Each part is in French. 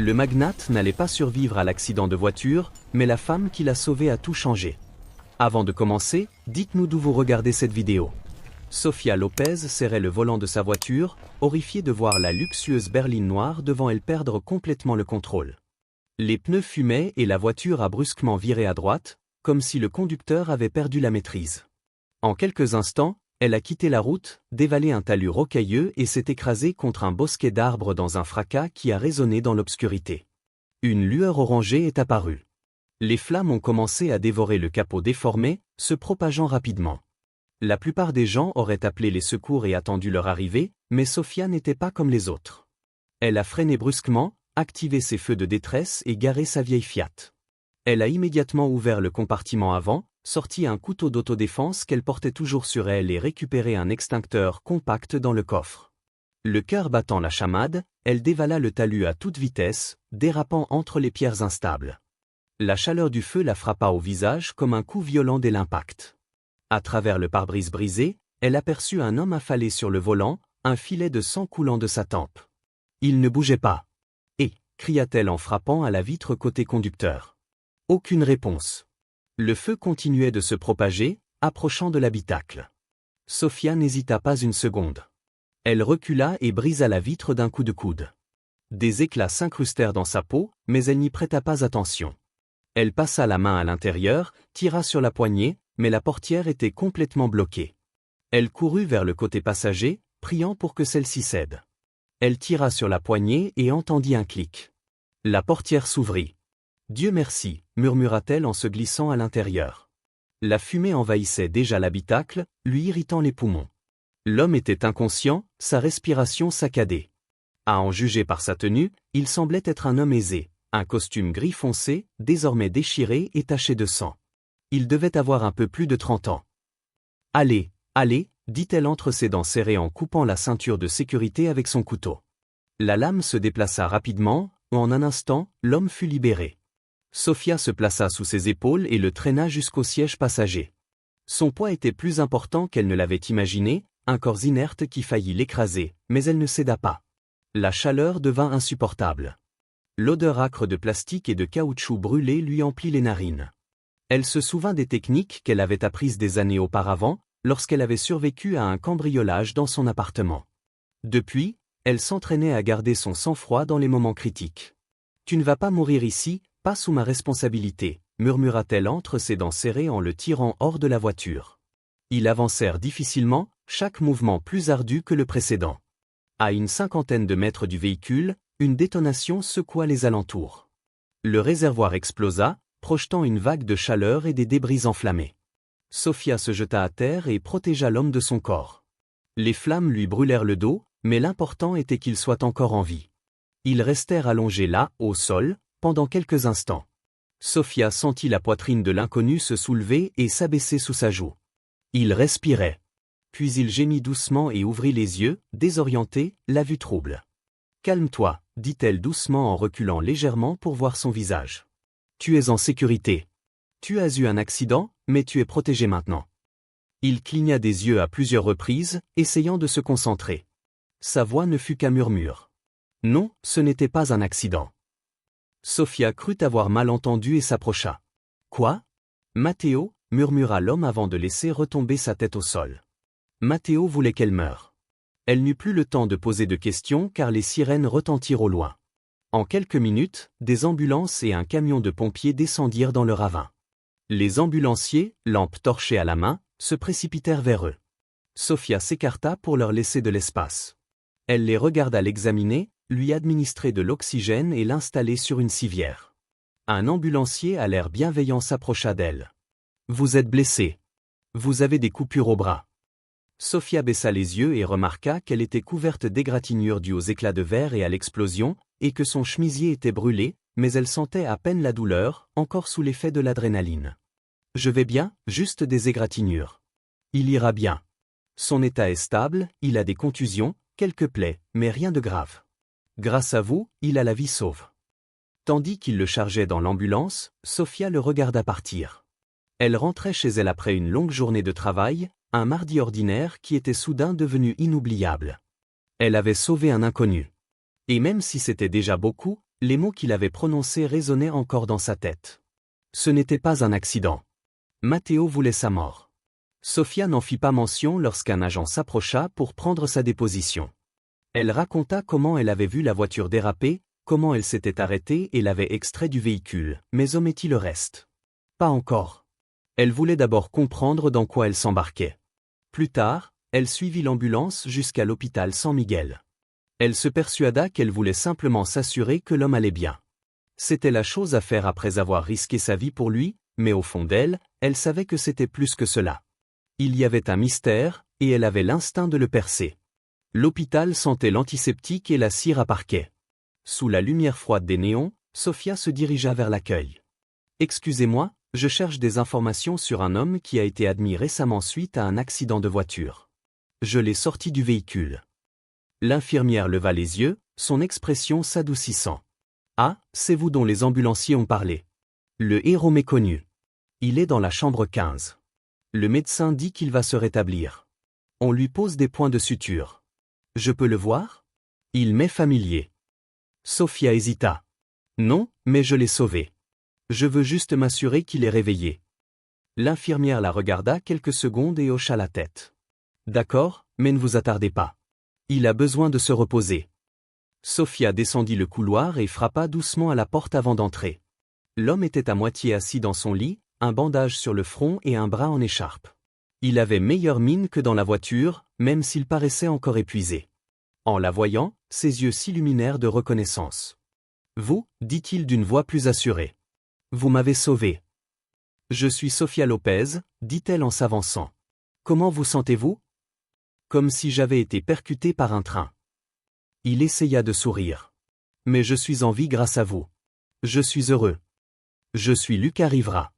Le magnate n'allait pas survivre à l'accident de voiture, mais la femme qui l'a sauvé a tout changé. Avant de commencer, dites-nous d'où vous regardez cette vidéo. Sofia Lopez serrait le volant de sa voiture, horrifiée de voir la luxueuse berline noire devant elle perdre complètement le contrôle. Les pneus fumaient et la voiture a brusquement viré à droite, comme si le conducteur avait perdu la maîtrise. En quelques instants, elle a quitté la route, dévalé un talus rocailleux et s'est écrasée contre un bosquet d'arbres dans un fracas qui a résonné dans l'obscurité. Une lueur orangée est apparue. Les flammes ont commencé à dévorer le capot déformé, se propageant rapidement. La plupart des gens auraient appelé les secours et attendu leur arrivée, mais Sofia n'était pas comme les autres. Elle a freiné brusquement, activé ses feux de détresse et garé sa vieille Fiat. Elle a immédiatement ouvert le compartiment avant, sorti un couteau d'autodéfense qu'elle portait toujours sur elle et récupéré un extincteur compact dans le coffre. Le cœur battant la chamade, elle dévala le talus à toute vitesse, dérapant entre les pierres instables. La chaleur du feu la frappa au visage comme un coup violent dès l'impact. À travers le pare-brise brisé, elle aperçut un homme affalé sur le volant, un filet de sang coulant de sa tempe. Il ne bougeait pas. « Et » cria-t-elle en frappant à la vitre côté conducteur. Aucune réponse. Le feu continuait de se propager, approchant de l'habitacle. Sofia n'hésita pas une seconde. Elle recula et brisa la vitre d'un coup de coude. Des éclats s'incrustèrent dans sa peau, mais elle n'y prêta pas attention. Elle passa la main à l'intérieur, tira sur la poignée, mais la portière était complètement bloquée. Elle courut vers le côté passager, priant pour que celle-ci cède. Elle tira sur la poignée et entendit un clic. La portière s'ouvrit. « Dieu merci » murmura-t-elle en se glissant à l'intérieur. La fumée envahissait déjà l'habitacle, lui irritant les poumons. L'homme était inconscient, sa respiration saccadée. À en juger par sa tenue, il semblait être un homme aisé, un costume gris foncé, désormais déchiré et taché de sang. Il devait avoir un peu plus de 30 ans. « Allez, allez » dit-elle entre ses dents serrées en coupant la ceinture de sécurité avec son couteau. La lame se déplaça rapidement, en un instant, l'homme fut libéré. Sofia se plaça sous ses épaules et le traîna jusqu'au siège passager. Son poids était plus important qu'elle ne l'avait imaginé, un corps inerte qui faillit l'écraser, mais elle ne céda pas. La chaleur devint insupportable. L'odeur âcre de plastique et de caoutchouc brûlé lui emplit les narines. Elle se souvint des techniques qu'elle avait apprises des années auparavant, lorsqu'elle avait survécu à un cambriolage dans son appartement. Depuis, elle s'entraînait à garder son sang-froid dans les moments critiques. « Tu ne vas pas mourir ici, pas sous ma responsabilité », murmura-t-elle entre ses dents serrées en le tirant hors de la voiture. Ils avancèrent difficilement, chaque mouvement plus ardu que le précédent. À une 50aine de mètres du véhicule, une détonation secoua les alentours. Le réservoir explosa, projetant une vague de chaleur et des débris enflammés. Sofia se jeta à terre et protégea l'homme de son corps. Les flammes lui brûlèrent le dos, mais l'important était qu'il soit encore en vie. Ils restèrent allongés là, au sol, pendant quelques instants. Sofia sentit la poitrine de l'inconnu se soulever et s'abaisser sous sa joue. Il respirait. Puis il gémit doucement et ouvrit les yeux, désorienté, la vue trouble. « Calme-toi » dit-elle doucement en reculant légèrement pour voir son visage. « Tu es en sécurité. Tu as eu un accident, mais tu es protégé maintenant. » Il cligna des yeux à plusieurs reprises, essayant de se concentrer. Sa voix ne fut qu'un murmure. « Non, ce n'était pas un accident. » Sofia crut avoir mal entendu et s'approcha. « Quoi ? Matteo » murmura l'homme avant de laisser retomber sa tête au sol. Matteo voulait qu'elle meure. Elle n'eut plus le temps de poser de questions car les sirènes retentirent au loin. En quelques minutes, des ambulances et un camion de pompiers descendirent dans le ravin. Les ambulanciers, lampes torchées à la main, se précipitèrent vers eux. Sofia s'écarta pour leur laisser de l'espace. Elle les regarda l'examiner, lui administrer de l'oxygène et l'installer sur une civière. Un ambulancier à l'air bienveillant s'approcha d'elle. « Vous êtes blessée. Vous avez des coupures au bras. » Sofia baissa les yeux et remarqua qu'elle était couverte d'égratignures dues aux éclats de verre et à l'explosion, et que son chemisier était brûlé, mais elle sentait à peine la douleur, encore sous l'effet de l'adrénaline. « Je vais bien, juste des égratignures. Il ira bien. Son état est stable, il a des contusions, quelques plaies, mais rien de grave. Grâce à vous, il a la vie sauve. » Tandis qu'il le chargeait dans l'ambulance, Sofia le regarda partir. Elle rentrait chez elle après une longue journée de travail, un mardi ordinaire qui était soudain devenu inoubliable. Elle avait sauvé un inconnu. Et même si c'était déjà beaucoup, Les mots qu'il avait prononcés résonnaient encore dans sa tête. Ce n'était pas un accident. Matteo voulait sa mort. Sofia n'en fit pas mention lorsqu'un agent s'approcha pour prendre sa déposition. Elle raconta comment elle avait vu la voiture déraper, comment elle s'était arrêtée et l'avait extrait du véhicule, mais omettit le reste. Pas encore. Elle voulait d'abord comprendre dans quoi elle s'embarquait. Plus tard, elle suivit l'ambulance jusqu'à l'hôpital San Miguel. Elle se persuada qu'elle voulait simplement s'assurer que l'homme allait bien. C'était la chose à faire après avoir risqué sa vie pour lui, mais au fond d'elle, elle savait que c'était plus que cela. Il y avait un mystère, et elle avait l'instinct de le percer. L'hôpital sentait l'antiseptique et la cire à parquet. Sous la lumière froide des néons, Sofia se dirigea vers l'accueil. « Excusez-moi, je cherche des informations sur un homme qui a été admis récemment suite à un accident de voiture. Je l'ai sorti du véhicule. » L'infirmière leva les yeux, son expression s'adoucissant. « Ah, c'est vous dont les ambulanciers ont parlé. Le héros méconnu. Il est dans la chambre 15. Le médecin dit qu'il va se rétablir. On lui pose des points de suture. Je peux le voir? Il m'est familier. » Sofia hésita. « Non, mais je l'ai sauvé. Je veux juste m'assurer qu'il est réveillé. » L'infirmière la regarda quelques secondes et hocha la tête. « D'accord, mais ne vous attardez pas. Il a besoin de se reposer. » Sofia descendit le couloir et frappa doucement à la porte avant d'entrer. L'homme était à moitié assis dans son lit, un bandage sur le front et un bras en écharpe. Il avait meilleure mine que dans la voiture, même s'il paraissait encore épuisé. En la voyant, ses yeux s'illuminèrent de reconnaissance. « Vous, dit-il d'une voix plus assurée. Vous m'avez sauvé. »« Je suis Sofia Lopez, dit-elle en s'avançant. Comment vous sentez-vous? » Comme si j'avais été percuté par un train. Il essaya de sourire. « Mais je suis en vie grâce à vous. Je suis heureux. Je suis Lucas Rivera. »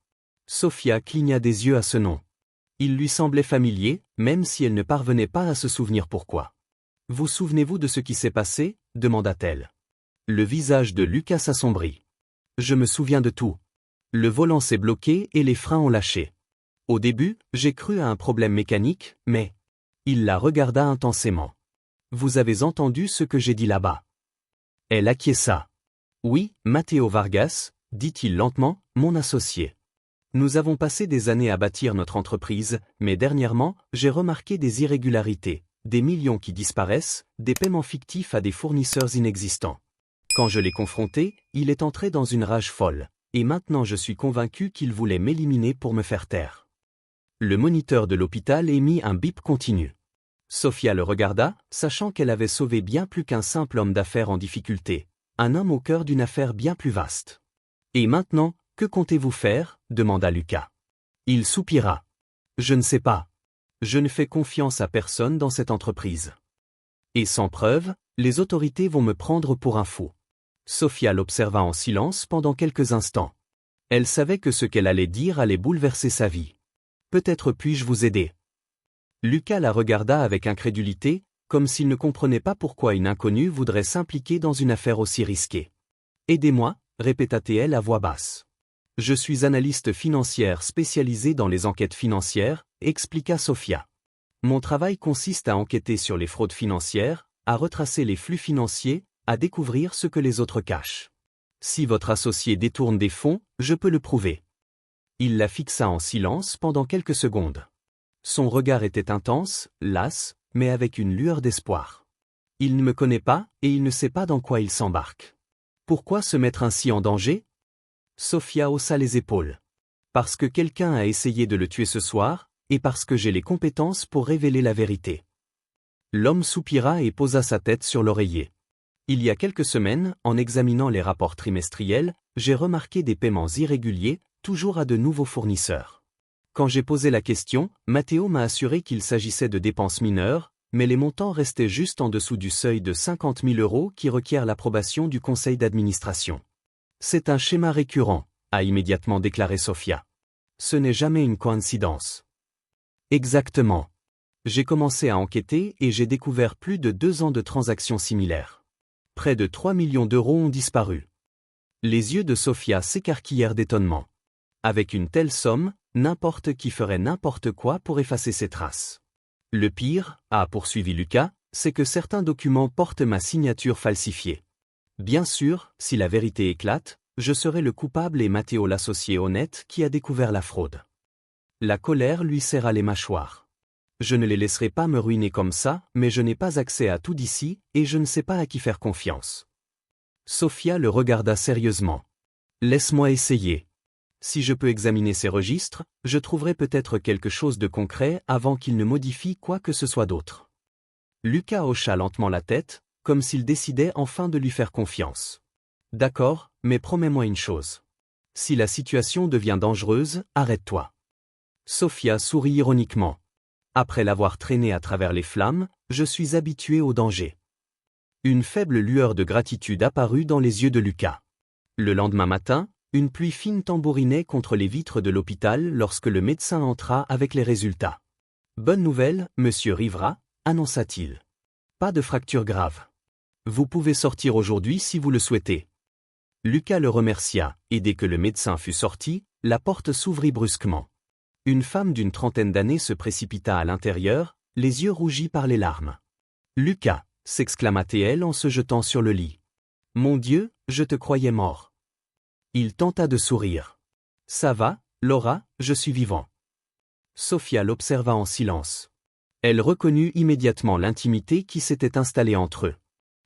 Sofia cligna des yeux à ce nom. Il lui semblait familier, même si elle ne parvenait pas à se souvenir pourquoi. « Vous souvenez-vous de ce qui s'est passé? » demanda-t-elle. Le visage de Lucas s'assombrit. « Je me souviens de tout. Le volant s'est bloqué et les freins ont lâché. Au début, j'ai cru à un problème mécanique, mais... » Il la regarda intensément. « Vous avez entendu ce que j'ai dit là-bas? » Elle acquiesça. « Oui, Matteo Vargas, dit-il lentement, mon associé. Nous avons passé des années à bâtir notre entreprise, mais dernièrement, j'ai remarqué des irrégularités, des millions qui disparaissent, des paiements fictifs à des fournisseurs inexistants. Quand je l'ai confronté, il est entré dans une rage folle, et maintenant je suis convaincu qu'il voulait m'éliminer pour me faire taire. » Le moniteur de l'hôpital émit un bip continu. Sofia le regarda, sachant qu'elle avait sauvé bien plus qu'un simple homme d'affaires en difficulté, un homme au cœur d'une affaire bien plus vaste. « Et maintenant, que comptez-vous faire ?» demanda Lucas. Il soupira. « Je ne sais pas. Je ne fais confiance à personne dans cette entreprise. Et sans preuve, les autorités vont me prendre pour un fou. » Sofia l'observa en silence pendant quelques instants. Elle savait que ce qu'elle allait dire allait bouleverser sa vie. « Peut-être puis-je vous aider ?» Lucas la regarda avec incrédulité, comme s'il ne comprenait pas pourquoi une inconnue voudrait s'impliquer dans une affaire aussi risquée. « Aidez-moi, » répéta-t-elle à voix basse. « Je suis analyste financière spécialisée dans les enquêtes financières, » expliqua Sofia. « Mon travail consiste à enquêter sur les fraudes financières, à retracer les flux financiers, à découvrir ce que les autres cachent. Si votre associé détourne des fonds, je peux le prouver. » Il la fixa en silence pendant quelques secondes. Son regard était intense, las, mais avec une lueur d'espoir. Il ne me connaît pas, et il ne sait pas dans quoi il s'embarque. Pourquoi se mettre ainsi en danger? Sofia haussa les épaules. Parce que quelqu'un a essayé de le tuer ce soir, et parce que j'ai les compétences pour révéler la vérité. L'homme soupira et posa sa tête sur l'oreiller. Il y a quelques semaines, en examinant les rapports trimestriels, j'ai remarqué des paiements irréguliers, toujours à de nouveaux fournisseurs. Quand j'ai posé la question, Matteo m'a assuré qu'il s'agissait de dépenses mineures, mais les montants restaient juste en dessous du seuil de 50 000 € qui requiert l'approbation du conseil d'administration. C'est un schéma récurrent, a immédiatement déclaré Sofia. Ce n'est jamais une coïncidence. Exactement. J'ai commencé à enquêter et j'ai découvert plus de 2 ans de transactions similaires. Près de 3 millions d'euros ont disparu. Les yeux de Sofia s'écarquillèrent d'étonnement. Avec une telle somme, n'importe qui ferait n'importe quoi pour effacer ces traces. Le pire, a poursuivi Lucas, c'est que certains documents portent ma signature falsifiée. Bien sûr, si la vérité éclate, je serai le coupable et Matteo l'associé honnête qui a découvert la fraude. La colère lui serra les mâchoires. Je ne les laisserai pas me ruiner comme ça, mais je n'ai pas accès à tout d'ici, et je ne sais pas à qui faire confiance. Sofia le regarda sérieusement. Laisse-moi essayer. Si je peux examiner ces registres, je trouverai peut-être quelque chose de concret avant qu'il ne modifie quoi que ce soit d'autre. Lucas hocha lentement la tête, comme s'il décidait enfin de lui faire confiance. D'accord, mais promets-moi une chose. Si la situation devient dangereuse, arrête-toi. Sofia sourit ironiquement. Après l'avoir traîné à travers les flammes, je suis habitué au danger. Une faible lueur de gratitude apparut dans les yeux de Lucas. Le lendemain matin, une pluie fine tambourinait contre les vitres de l'hôpital lorsque le médecin entra avec les résultats. « Bonne nouvelle, monsieur Rivera », annonça-t-il. « Pas de fracture grave. Vous pouvez sortir aujourd'hui si vous le souhaitez. » Lucas le remercia, et dès que le médecin fut sorti, la porte s'ouvrit brusquement. Une femme d'une trentaine d'années se précipita à l'intérieur, les yeux rougis par les larmes. « Lucas !» s'exclama-t-elle en se jetant sur le lit. « Mon Dieu, je te croyais mort. » Il tenta de sourire. « Ça va, Laura, je suis vivant. » Sofia l'observa en silence. Elle reconnut immédiatement l'intimité qui s'était installée entre eux.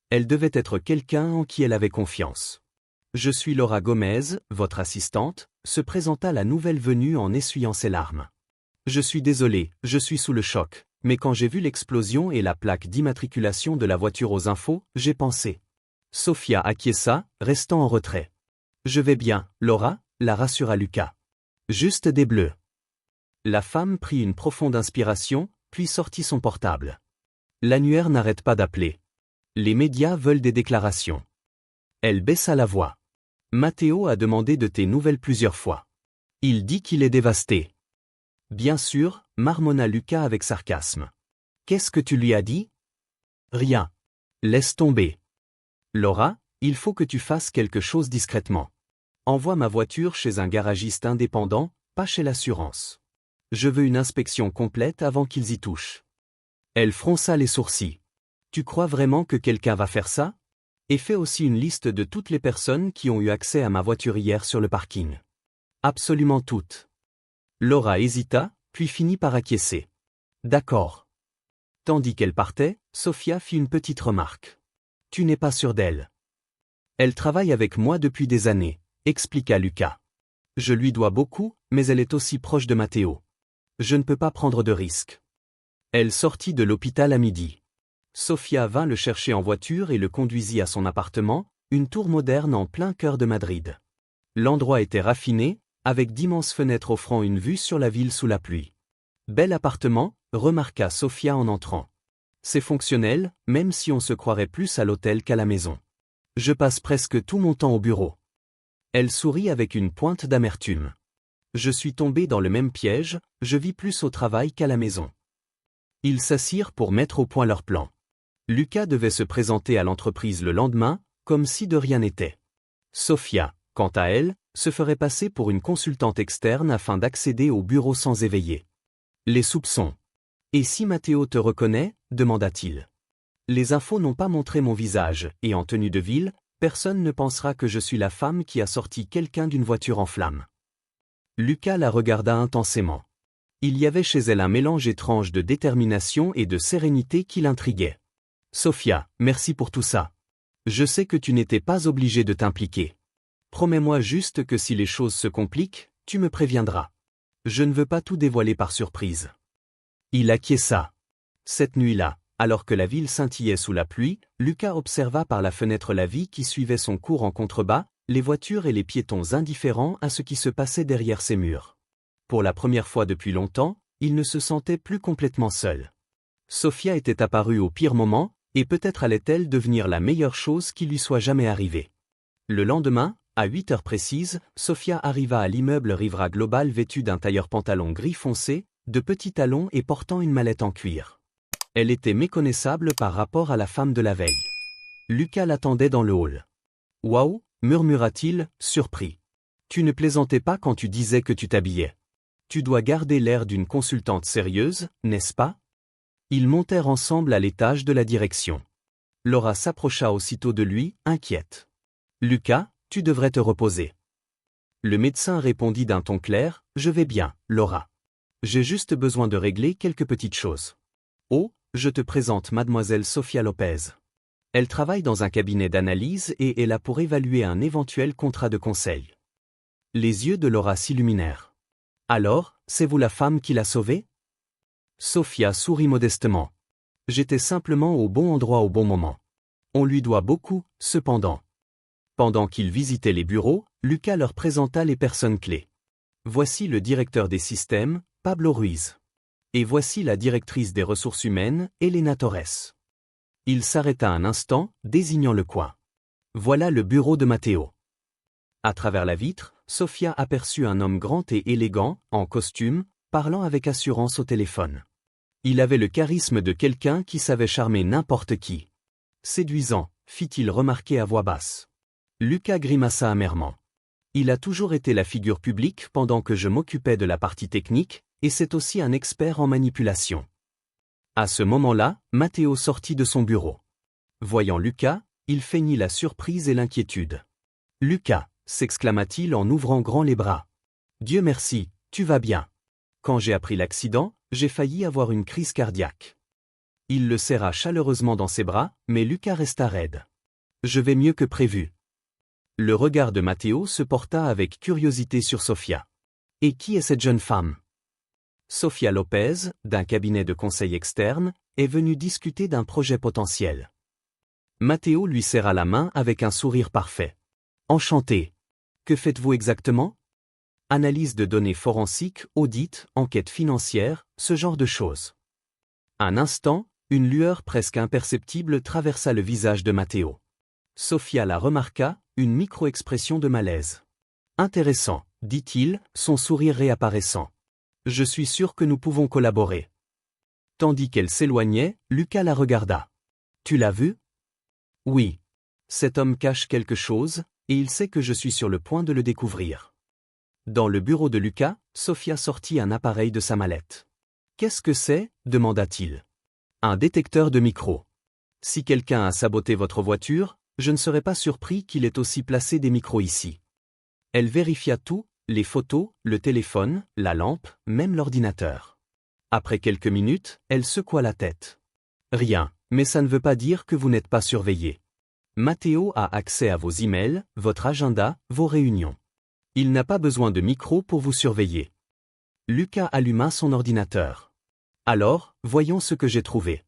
Elle devait être quelqu'un en qui elle avait confiance. « Je suis Laura Gomez, votre assistante », se présenta la nouvelle venue en essuyant ses larmes. « Je suis désolé, je suis sous le choc. Mais quand j'ai vu l'explosion et la plaque d'immatriculation de la voiture aux infos, j'ai pensé. » Sofia acquiesça, restant en retrait. « Je vais bien, Laura », la rassura Lucas. « Juste des bleus. » La femme prit une profonde inspiration, puis sortit son portable. « L'annuaire n'arrête pas d'appeler. Les médias veulent des déclarations. » Elle baissa la voix. « Matteo a demandé de tes nouvelles plusieurs fois. Il dit qu'il est dévasté. » « Bien sûr, » marmonna Lucas avec sarcasme. « Qu'est-ce que tu lui as dit ? » ?»« Rien. Laisse tomber. »« Laura, il faut que tu fasses quelque chose discrètement. Envoie ma voiture chez un garagiste indépendant, pas chez l'assurance. Je veux une inspection complète avant qu'ils y touchent. » Elle fronça les sourcils. « Tu crois vraiment que quelqu'un va faire ça ? Et fais aussi une liste de toutes les personnes qui ont eu accès à ma voiture hier sur le parking. Absolument toutes. » Laura hésita, puis finit par acquiescer. « D'accord. » Tandis qu'elle partait, Sofia fit une petite remarque. « Tu n'es pas sûr d'elle. » « Elle travaille avec moi depuis des années, » expliqua Lucas. « Je lui dois beaucoup, mais elle est aussi proche de Matteo. Je ne peux pas prendre de risques. » Elle sortit de l'hôpital à midi. Sofia vint le chercher en voiture et le conduisit à son appartement, une tour moderne en plein cœur de Madrid. L'endroit était raffiné, avec d'immenses fenêtres offrant une vue sur la ville sous la pluie. « Bel appartement », remarqua Sofia en entrant. « C'est fonctionnel, même si on se croirait plus à l'hôtel qu'à la maison. Je passe presque tout mon temps au bureau. » Elle sourit avec une pointe d'amertume. « Je suis tombé dans le même piège, je vis plus au travail qu'à la maison. » Ils s'assirent pour mettre au point leur plan. Lucas devait se présenter à l'entreprise le lendemain, comme si de rien n'était. Sofia, quant à elle, se ferait passer pour une consultante externe afin d'accéder au bureau sans éveiller. Les soupçons. « Et si Matteo te reconnaît ?» demanda-t-il. « Les infos n'ont pas montré mon visage, et en tenue de ville, personne ne pensera que je suis la femme qui a sorti quelqu'un d'une voiture en flammes. » Lucas la regarda intensément. Il y avait chez elle un mélange étrange de détermination et de sérénité qui l'intriguait. « Sofia, merci pour tout ça. Je sais que tu n'étais pas obligée de t'impliquer. Promets-moi juste que si les choses se compliquent, tu me préviendras. Je ne veux pas tout dévoiler par surprise. » Il acquiesça. Cette nuit-là, alors que la ville scintillait sous la pluie, Lucas observa par la fenêtre la vie qui suivait son cours en contrebas, les voitures et les piétons indifférents à ce qui se passait derrière ces murs. Pour la première fois depuis longtemps, il ne se sentait plus complètement seul. Sofia était apparue au pire moment, et peut-être allait-elle devenir la meilleure chose qui lui soit jamais arrivée. Le lendemain, à 8 heures précises, Sofia arriva à l'immeuble Rivera Global vêtue d'un tailleur-pantalon gris foncé, de petits talons et portant une mallette en cuir. Elle était méconnaissable par rapport à la femme de la veille. Lucas l'attendait dans le hall. « Waouh !» murmura-t-il, surpris. « Tu ne plaisantais pas quand tu disais que tu t'habillais. Tu dois garder l'air d'une consultante sérieuse, n'est-ce pas ?» Ils montèrent ensemble à l'étage de la direction. Laura s'approcha aussitôt de lui, inquiète. « Lucas, tu devrais te reposer. » Le médecin répondit d'un ton clair, « Je vais bien, Laura. J'ai juste besoin de régler quelques petites choses. » « Oh, je te présente mademoiselle Sofia Lopez. Elle travaille dans un cabinet d'analyse et est là pour évaluer un éventuel contrat de conseil. » Les yeux de Laura s'illuminèrent. « Alors, c'est vous la femme qui l'a sauvée ?» Sofia sourit modestement. « J'étais simplement au bon endroit au bon moment. On lui doit beaucoup, cependant. » Pendant qu'ils visitaient les bureaux, Lucas leur présenta les personnes clés. Voici le directeur des systèmes, Pablo Ruiz. Et voici la directrice des ressources humaines, Elena Torres. Il s'arrêta un instant, désignant le coin. Voilà le bureau de Matteo. À travers la vitre, Sofia aperçut un homme grand et élégant, en costume, parlant avec assurance au téléphone. Il avait le charisme de quelqu'un qui savait charmer n'importe qui. Séduisant, fit-il remarquer à voix basse. Lucas grimaça amèrement. Il a toujours été la figure publique pendant que je m'occupais de la partie technique, et c'est aussi un expert en manipulation. À ce moment-là, Matteo sortit de son bureau. Voyant Lucas, il feignit la surprise et l'inquiétude. « Lucas !» s'exclama-t-il en ouvrant grand les bras. « Dieu merci, tu vas bien. Quand j'ai appris l'accident, j'ai failli avoir une crise cardiaque. » Il le serra chaleureusement dans ses bras, mais Lucas resta raide. « Je vais mieux que prévu. » Le regard de Matteo se porta avec curiosité sur Sofia. « Et qui est cette jeune femme ?» Sofia Lopez, d'un cabinet de conseil externe, est venue discuter d'un projet potentiel. Matteo lui serra la main avec un sourire parfait. « Enchanté. Que faites-vous exactement ? » Analyse de données forensiques, audit, enquête financière, ce genre de choses. Un instant, une lueur presque imperceptible traversa le visage de Matteo. Sofia la remarqua, une micro-expression de malaise. « Intéressant, » dit-il, son sourire réapparaissant. « Je suis sûr que nous pouvons collaborer. » Tandis qu'elle s'éloignait, Lucas la regarda. « Tu l'as vu ? » ?»« Oui. Cet homme cache quelque chose, et il sait que je suis sur le point de le découvrir. » Dans le bureau de Lucas, Sofia sortit un appareil de sa mallette. « Qu'est-ce que c'est ? » demanda-t-il. « Un détecteur de micros. Si quelqu'un a saboté votre voiture, je ne serais pas surpris qu'il ait aussi placé des micros ici. » Elle vérifia tout, les photos, le téléphone, la lampe, même l'ordinateur. Après quelques minutes, elle secoua la tête. « Rien, mais ça ne veut pas dire que vous n'êtes pas surveillé. Matteo a accès à vos emails, votre agenda, vos réunions. Il n'a pas besoin de micro pour vous surveiller. » Lucas alluma son ordinateur. « Alors, voyons ce que j'ai trouvé. »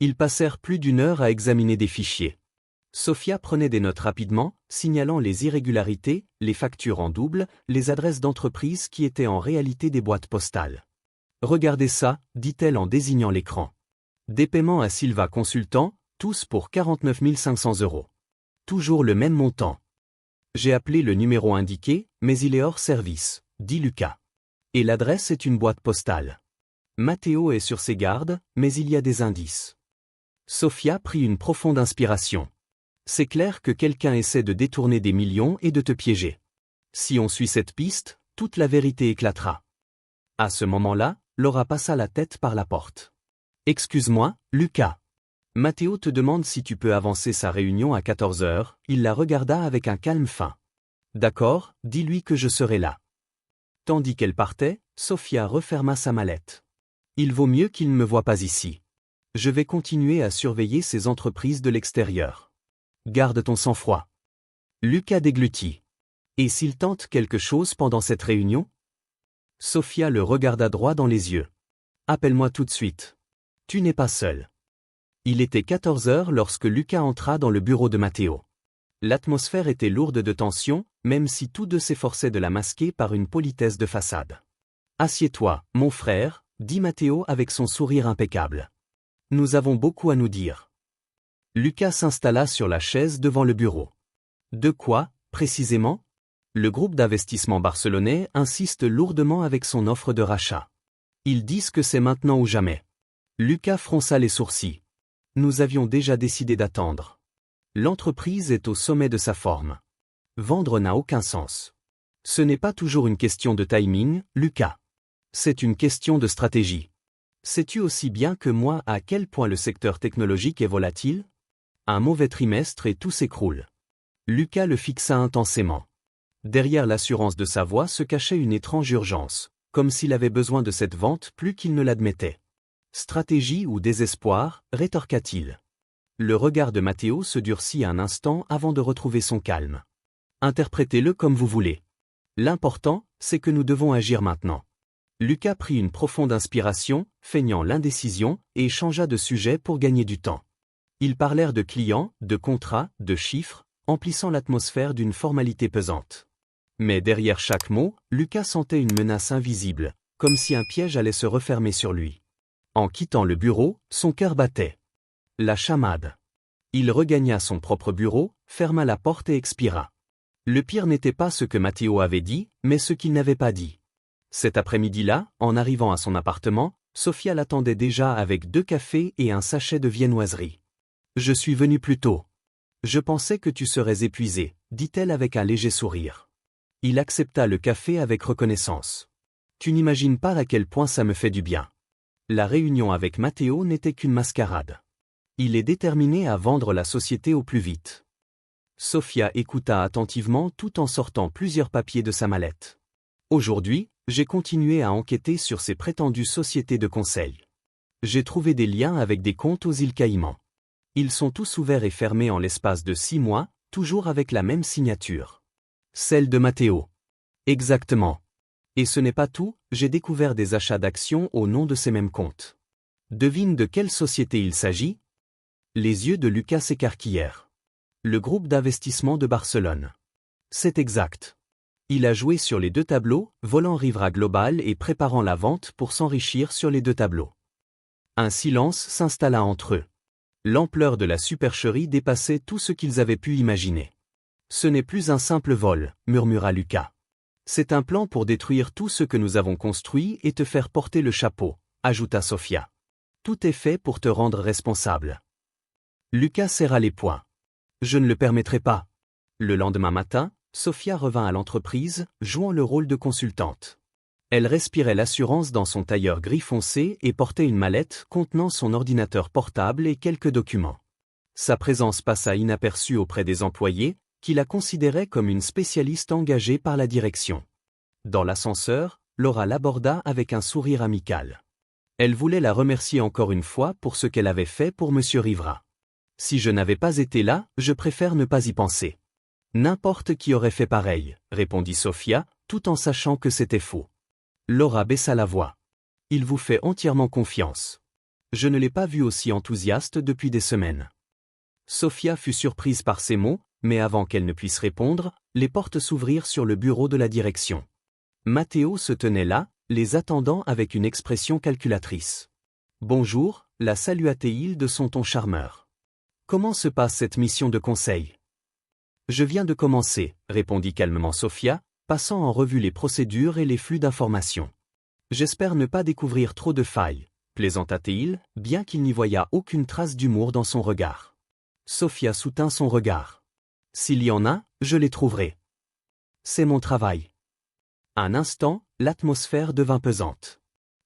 Ils passèrent plus d'une heure à examiner des fichiers. Sofia prenait des notes rapidement, signalant les irrégularités, les factures en double, les adresses d'entreprise qui étaient en réalité des boîtes postales. « Regardez ça, » dit-elle en désignant l'écran. « Des paiements à Silva Consultant, tous pour 49 500 €. Toujours le même montant. J'ai appelé le numéro indiqué, mais il est hors service, » dit Lucas. « Et l'adresse est une boîte postale. Matteo est sur ses gardes, mais il y a des indices. » Sofia prit une profonde inspiration. C'est clair que quelqu'un essaie de détourner des millions et de te piéger. Si on suit cette piste, toute la vérité éclatera. À ce moment-là, Laura passa la tête par la porte. « Excuse-moi, Lucas. Matteo te demande si tu peux avancer sa réunion à 14 h, il la regarda avec un calme fin. « D'accord, dis-lui que je serai là. » Tandis qu'elle partait, Sofia referma sa mallette. « Il vaut mieux qu'il ne me voie pas ici. Je vais continuer à surveiller ces entreprises de l'extérieur. Garde ton sang-froid. » Lucas déglutit. « Et s'il tente quelque chose pendant cette réunion ?» Sofia le regarda droit dans les yeux. « Appelle-moi tout de suite. Tu n'es pas seul. » Il était 14 h lorsque Lucas entra dans le bureau de Matteo. L'atmosphère était lourde de tension, même si tous deux s'efforçaient de la masquer par une politesse de façade. « Assieds-toi, mon frère, » dit Matteo avec son sourire impeccable. « Nous avons beaucoup à nous dire. » Lucas s'installa sur la chaise devant le bureau. « De quoi, précisément ? » Le groupe d'investissement barcelonais insiste lourdement avec son offre de rachat. Ils disent que c'est maintenant ou jamais. Lucas fronça les sourcils. « Nous avions déjà décidé d'attendre. L'entreprise est au sommet de sa forme. Vendre n'a aucun sens. Ce n'est pas toujours une question de timing, Lucas. C'est une question de stratégie. Sais-tu aussi bien que moi à quel point le secteur technologique est volatile ? Un mauvais trimestre et tout s'écroule. Lucas le fixa intensément. Derrière l'assurance de sa voix se cachait une étrange urgence, comme s'il avait besoin de cette vente plus qu'il ne l'admettait. Stratégie ou désespoir, rétorqua-t-il. Le regard de Matteo se durcit un instant avant de retrouver son calme. Interprétez-le comme vous voulez. L'important, c'est que nous devons agir maintenant. Lucas prit une profonde inspiration, feignant l'indécision, et changea de sujet pour gagner du temps. Ils parlèrent de clients, de contrats, de chiffres, emplissant l'atmosphère d'une formalité pesante. Mais derrière chaque mot, Lucas sentait une menace invisible, comme si un piège allait se refermer sur lui. En quittant le bureau, son cœur battait. La chamade. Il regagna son propre bureau, ferma la porte et expira. Le pire n'était pas ce que Matteo avait dit, mais ce qu'il n'avait pas dit. Cet après-midi-là, en arrivant à son appartement, Sofia l'attendait déjà avec 2 cafés et un sachet de viennoiserie. « Je suis venu plus tôt. Je pensais que tu serais épuisé, dit-elle avec un léger sourire. Il accepta le café avec reconnaissance. Tu n'imagines pas à quel point ça me fait du bien. La réunion avec Matteo n'était qu'une mascarade. Il est déterminé à vendre la société au plus vite. Sofia écouta attentivement tout en sortant plusieurs papiers de sa mallette. Aujourd'hui, j'ai continué à enquêter sur ces prétendues sociétés de conseil. J'ai trouvé des liens avec des comptes aux îles Caïmans. Ils sont tous ouverts et fermés en l'espace de 6 mois, toujours avec la même signature. Celle de Matteo. Exactement. Et ce n'est pas tout, j'ai découvert des achats d'actions au nom de ces mêmes comptes. Devine de quelle société il s'agit? Les yeux de Lucas s'écarquillèrent. Le groupe d'investissement de Barcelone. C'est exact. Il a joué sur les 2 tableaux, volant Rivera Global et préparant la vente pour s'enrichir sur les 2 tableaux. Un silence s'installa entre eux. L'ampleur de la supercherie dépassait tout ce qu'ils avaient pu imaginer. Ce n'est plus un simple vol, murmura Lucas. C'est un plan pour détruire tout ce que nous avons construit et te faire porter le chapeau, ajouta Sofia. Tout est fait pour te rendre responsable. Lucas serra les poings. Je ne le permettrai pas. Le lendemain matin, Sofia revint à l'entreprise, jouant le rôle de consultante. Elle respirait l'assurance dans son tailleur gris foncé et portait une mallette contenant son ordinateur portable et quelques documents. Sa présence passa inaperçue auprès des employés, qui la considéraient comme une spécialiste engagée par la direction. Dans l'ascenseur, Laura l'aborda avec un sourire amical. Elle voulait la remercier encore une fois pour ce qu'elle avait fait pour M. Rivera. « Si je n'avais pas été là, je préfère ne pas y penser. » N'importe qui aurait fait pareil, répondit Sofia, tout en sachant que c'était faux. Laura baissa la voix. Il vous fait entièrement confiance. Je ne l'ai pas vu aussi enthousiaste depuis des semaines. Sofia fut surprise par ces mots, mais avant qu'elle ne puisse répondre, les portes s'ouvrirent sur le bureau de la direction. Matteo se tenait là, les attendant avec une expression calculatrice. Bonjour, la saluait-il de son ton charmeur. Comment se passe cette mission de conseil? Je viens de commencer, répondit calmement Sofia, passant en revue les procédures et les flux d'informations. J'espère ne pas découvrir trop de failles, plaisanta-t-il, bien qu'il n'y voyât aucune trace d'humour dans son regard. Sofia soutint son regard. S'il y en a, je les trouverai. C'est mon travail. Un instant, l'atmosphère devint pesante.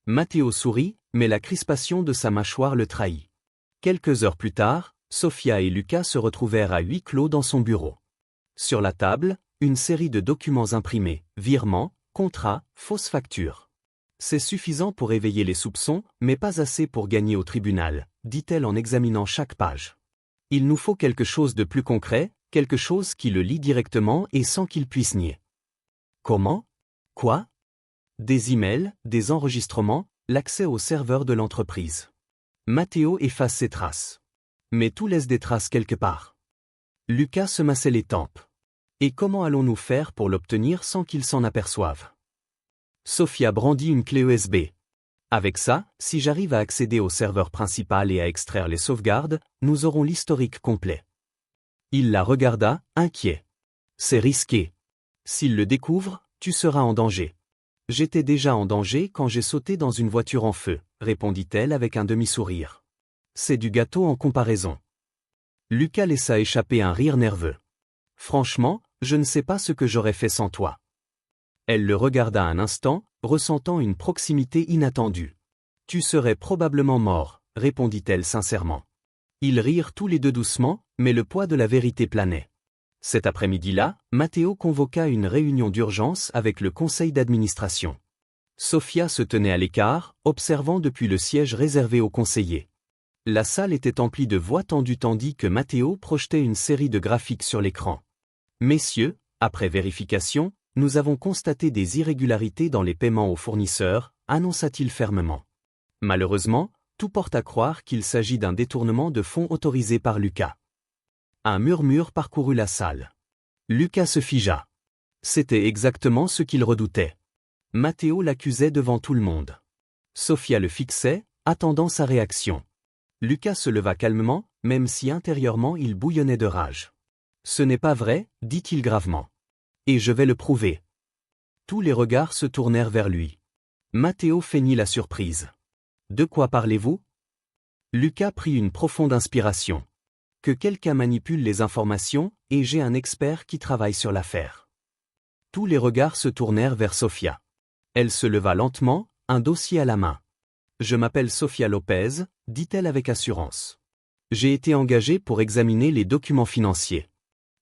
Matteo sourit, mais la crispation de sa mâchoire le trahit. Quelques heures plus tard, Sofia et Lucas se retrouvèrent à huis clos dans son bureau. Sur la table, une série de documents imprimés, virements, contrats, fausses factures. C'est suffisant pour éveiller les soupçons, mais pas assez pour gagner au tribunal, dit-elle en examinant chaque page. Il nous faut quelque chose de plus concret, quelque chose qui le lie directement et sans qu'il puisse nier. Comment? Quoi? Des emails, des enregistrements, l'accès au serveur de l'entreprise. Matteo efface ses traces. Mais tout laisse des traces quelque part. Lucas se massait les tempes. Et comment allons-nous faire pour l'obtenir sans qu'il s'en aperçoive? Sofia brandit une clé USB. Avec ça, si j'arrive à accéder au serveur principal et à extraire les sauvegardes, nous aurons l'historique complet. Il la regarda, inquiet. C'est risqué. S'il le découvre, tu seras en danger. J'étais déjà en danger quand j'ai sauté dans une voiture en feu, répondit-elle avec un demi-sourire. C'est du gâteau en comparaison. Lucas laissa échapper un rire nerveux. Franchement, je ne sais pas ce que j'aurais fait sans toi. Elle le regarda un instant, ressentant une proximité inattendue. Tu serais probablement mort, répondit-elle sincèrement. Ils rirent tous les deux doucement, mais le poids de la vérité planait. Cet après-midi-là, Matteo convoqua une réunion d'urgence avec le conseil d'administration. Sofia se tenait à l'écart, observant depuis le siège réservé aux conseillers. La salle était emplie de voix tendues tandis que Matteo projetait une série de graphiques sur l'écran. « Messieurs, après vérification, nous avons constaté des irrégularités dans les paiements aux fournisseurs », annonça-t-il fermement. Malheureusement, tout porte à croire qu'il s'agit d'un détournement de fonds autorisé par Lucas. Un murmure parcourut la salle. Lucas se figea. C'était exactement ce qu'il redoutait. Matteo l'accusait devant tout le monde. Sofia le fixait, attendant sa réaction. Lucas se leva calmement, même si intérieurement il bouillonnait de rage. « Ce n'est pas vrai, dit-il gravement. Et je vais le prouver. » Tous les regards se tournèrent vers lui. Matteo feignit la surprise. « De quoi parlez-vous » Lucas prit une profonde inspiration. « Que quelqu'un manipule les informations, et j'ai un expert qui travaille sur l'affaire. » Tous les regards se tournèrent vers Sofia. Elle se leva lentement, un dossier à la main. « Je m'appelle Sofia Lopez, » dit-elle avec assurance. « J'ai été engagée pour examiner les documents financiers.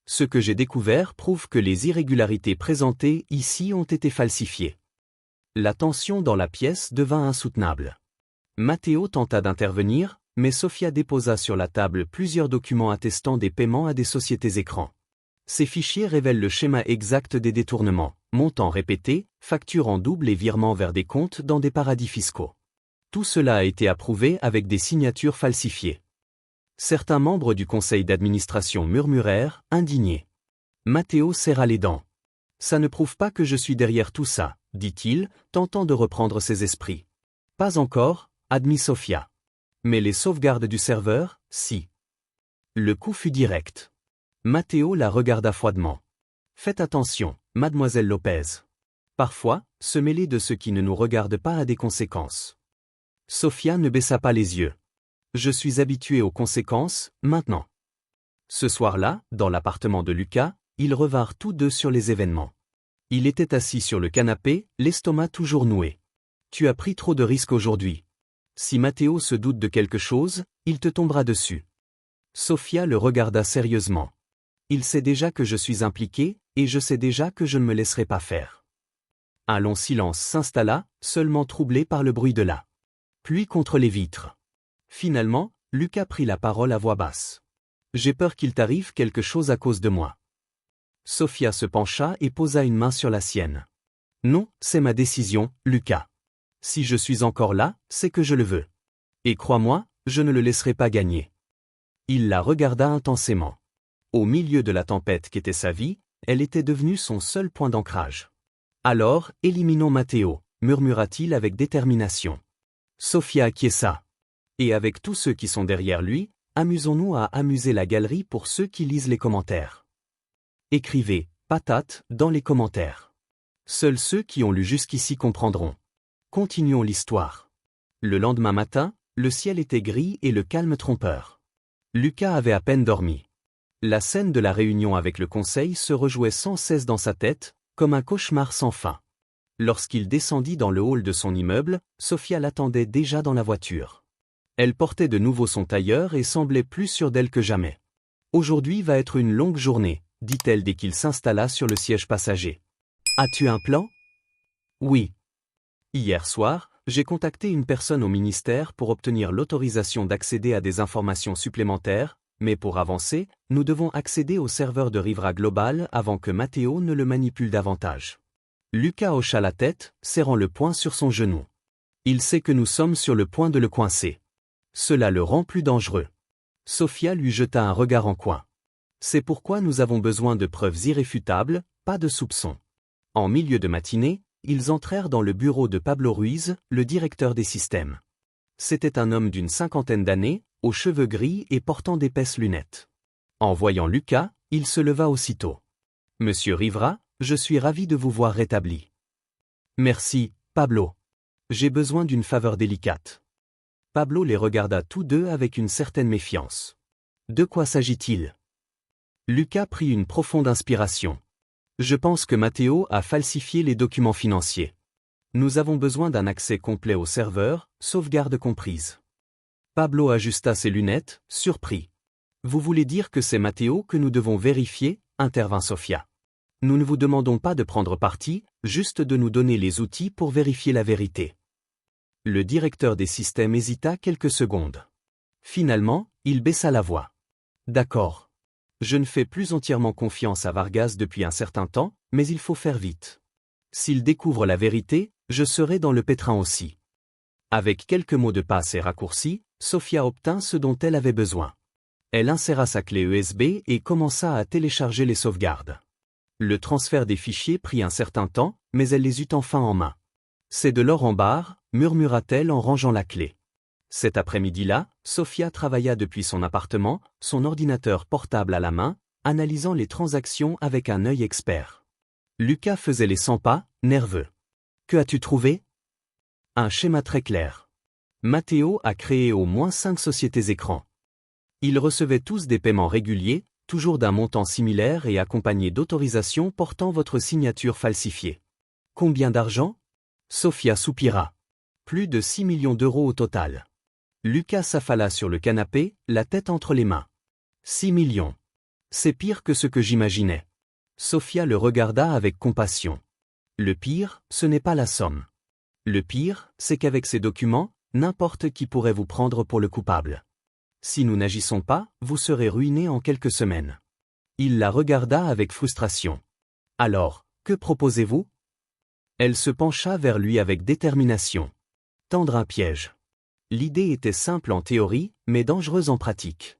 Ce que j'ai découvert prouve que les irrégularités présentées ici ont été falsifiées. » La tension dans la pièce devint insoutenable. Matteo tenta d'intervenir, mais Sofia déposa sur la table plusieurs documents attestant des paiements à des sociétés écrans. Ces fichiers révèlent le schéma exact des détournements, montants répétés, factures en double et virements vers des comptes dans des paradis fiscaux. Tout cela a été approuvé avec des signatures falsifiées. Certains membres du conseil d'administration murmurèrent, indignés. Matteo serra les dents. « Ça ne prouve pas que je suis derrière tout ça, » dit-il, tentant de reprendre ses esprits. « Pas encore, » admit Sofia. « Mais les sauvegardes du serveur, si. » Le coup fut direct. Matteo la regarda froidement. « Faites attention, mademoiselle Lopez. Parfois, se mêler de ce qui ne nous regarde pas a des conséquences. » Sofia ne baissa pas les yeux. « Je suis habituée aux conséquences, maintenant. » Ce soir-là, dans l'appartement de Lucas, ils revinrent tous deux sur les événements. Il était assis sur le canapé, l'estomac toujours noué. « Tu as pris trop de risques aujourd'hui. Si Matteo se doute de quelque chose, il te tombera dessus. » Sofia le regarda sérieusement. « Il sait déjà que je suis impliquée, et je sais déjà que je ne me laisserai pas faire. » Un long silence s'installa, seulement troublé par le bruit de la pluie contre les vitres. Finalement, Lucas prit la parole à voix basse. « J'ai peur qu'il t'arrive quelque chose à cause de moi. » Sofia se pencha et posa une main sur la sienne. « Non, c'est ma décision, Lucas. Si je suis encore là, c'est que je le veux. Et crois-moi, je ne le laisserai pas gagner. » Il la regarda intensément. Au milieu de la tempête qu'était sa vie, elle était devenue son seul point d'ancrage. « Alors, éliminons Matteo, » murmura-t-il avec détermination. Sofia acquiesça. « Et avec tous ceux qui sont derrière lui, amusons-nous à amuser la galerie pour ceux qui lisent les commentaires. » Écrivez « patate » dans les commentaires. Seuls ceux qui ont lu jusqu'ici comprendront. Continuons l'histoire. Le lendemain matin, le ciel était gris et le calme trompeur. Lucas avait à peine dormi. La scène de la réunion avec le conseil se rejouait sans cesse dans sa tête, comme un cauchemar sans fin. Lorsqu'il descendit dans le hall de son immeuble, Sofia l'attendait déjà dans la voiture. Elle portait de nouveau son tailleur et semblait plus sûre d'elle que jamais. « Aujourd'hui va être une longue journée, » dit-elle dès qu'il s'installa sur le siège passager. « As-tu un plan ? » ?»« Oui. Hier soir, j'ai contacté une personne au ministère pour obtenir l'autorisation d'accéder à des informations supplémentaires, mais pour avancer, nous devons accéder au serveur de Rivera Global avant que Matteo ne le manipule davantage. » Lucas hocha la tête, serrant le poing sur son genou. Il sait que nous sommes sur le point de le coincer. Cela le rend plus dangereux. Sofia lui jeta un regard en coin. C'est pourquoi nous avons besoin de preuves irréfutables, pas de soupçons. En milieu de matinée, ils entrèrent dans le bureau de Pablo Ruiz, le directeur des systèmes. C'était un homme d'une cinquantaine d'années, aux cheveux gris et portant d'épaisses lunettes. En voyant Lucas, il se leva aussitôt. « Monsieur Rivera, je suis ravi de vous voir rétabli. »« Merci, Pablo. J'ai besoin d'une faveur délicate. » Pablo les regarda tous deux avec une certaine méfiance. « De quoi s'agit-il » Lucas prit une profonde inspiration. « Je pense que Matteo a falsifié les documents financiers. Nous avons besoin d'un accès complet au serveur, sauvegarde comprise. » Pablo ajusta ses lunettes, surpris. Vous voulez dire que c'est Matteo que nous devons vérifier, intervint Sofia. Nous ne vous demandons pas de prendre parti, juste de nous donner les outils pour vérifier la vérité. Le directeur des systèmes hésita quelques secondes. Finalement, il baissa la voix. D'accord. Je ne fais plus entièrement confiance à Vargas depuis un certain temps, mais il faut faire vite. S'il découvre la vérité, je serai dans le pétrin aussi. Avec quelques mots de passe et raccourcis, Sofia obtint ce dont elle avait besoin. Elle inséra sa clé USB et commença à télécharger les sauvegardes. Le transfert des fichiers prit un certain temps, mais elle les eut enfin en main. C'est de l'or en barre, murmura-t-elle en rangeant la clé. Cet après-midi-là, Sofia travailla depuis son appartement, son ordinateur portable à la main, analysant les transactions avec un œil expert. Lucas faisait les 100 pas, nerveux. Que as-tu trouvé? Un schéma très clair. Matteo a créé au moins 5 sociétés écrans. Ils recevaient tous des paiements réguliers, toujours d'un montant similaire et accompagnés d'autorisations portant votre signature falsifiée. Combien d'argent? Sofia soupira. Plus de 6 millions d'euros au total. Lucas s'affala sur le canapé, la tête entre les mains. 6 millions. C'est pire que ce que j'imaginais. Sofia le regarda avec compassion. Le pire, ce n'est pas la somme. Le pire, c'est qu'avec ces documents, n'importe qui pourrait vous prendre pour le coupable. Si nous n'agissons pas, vous serez ruiné en quelques semaines. Il la regarda avec frustration. Alors, que proposez-vous? Elle se pencha vers lui avec détermination. Tendre un piège. L'idée était simple en théorie, mais dangereuse en pratique.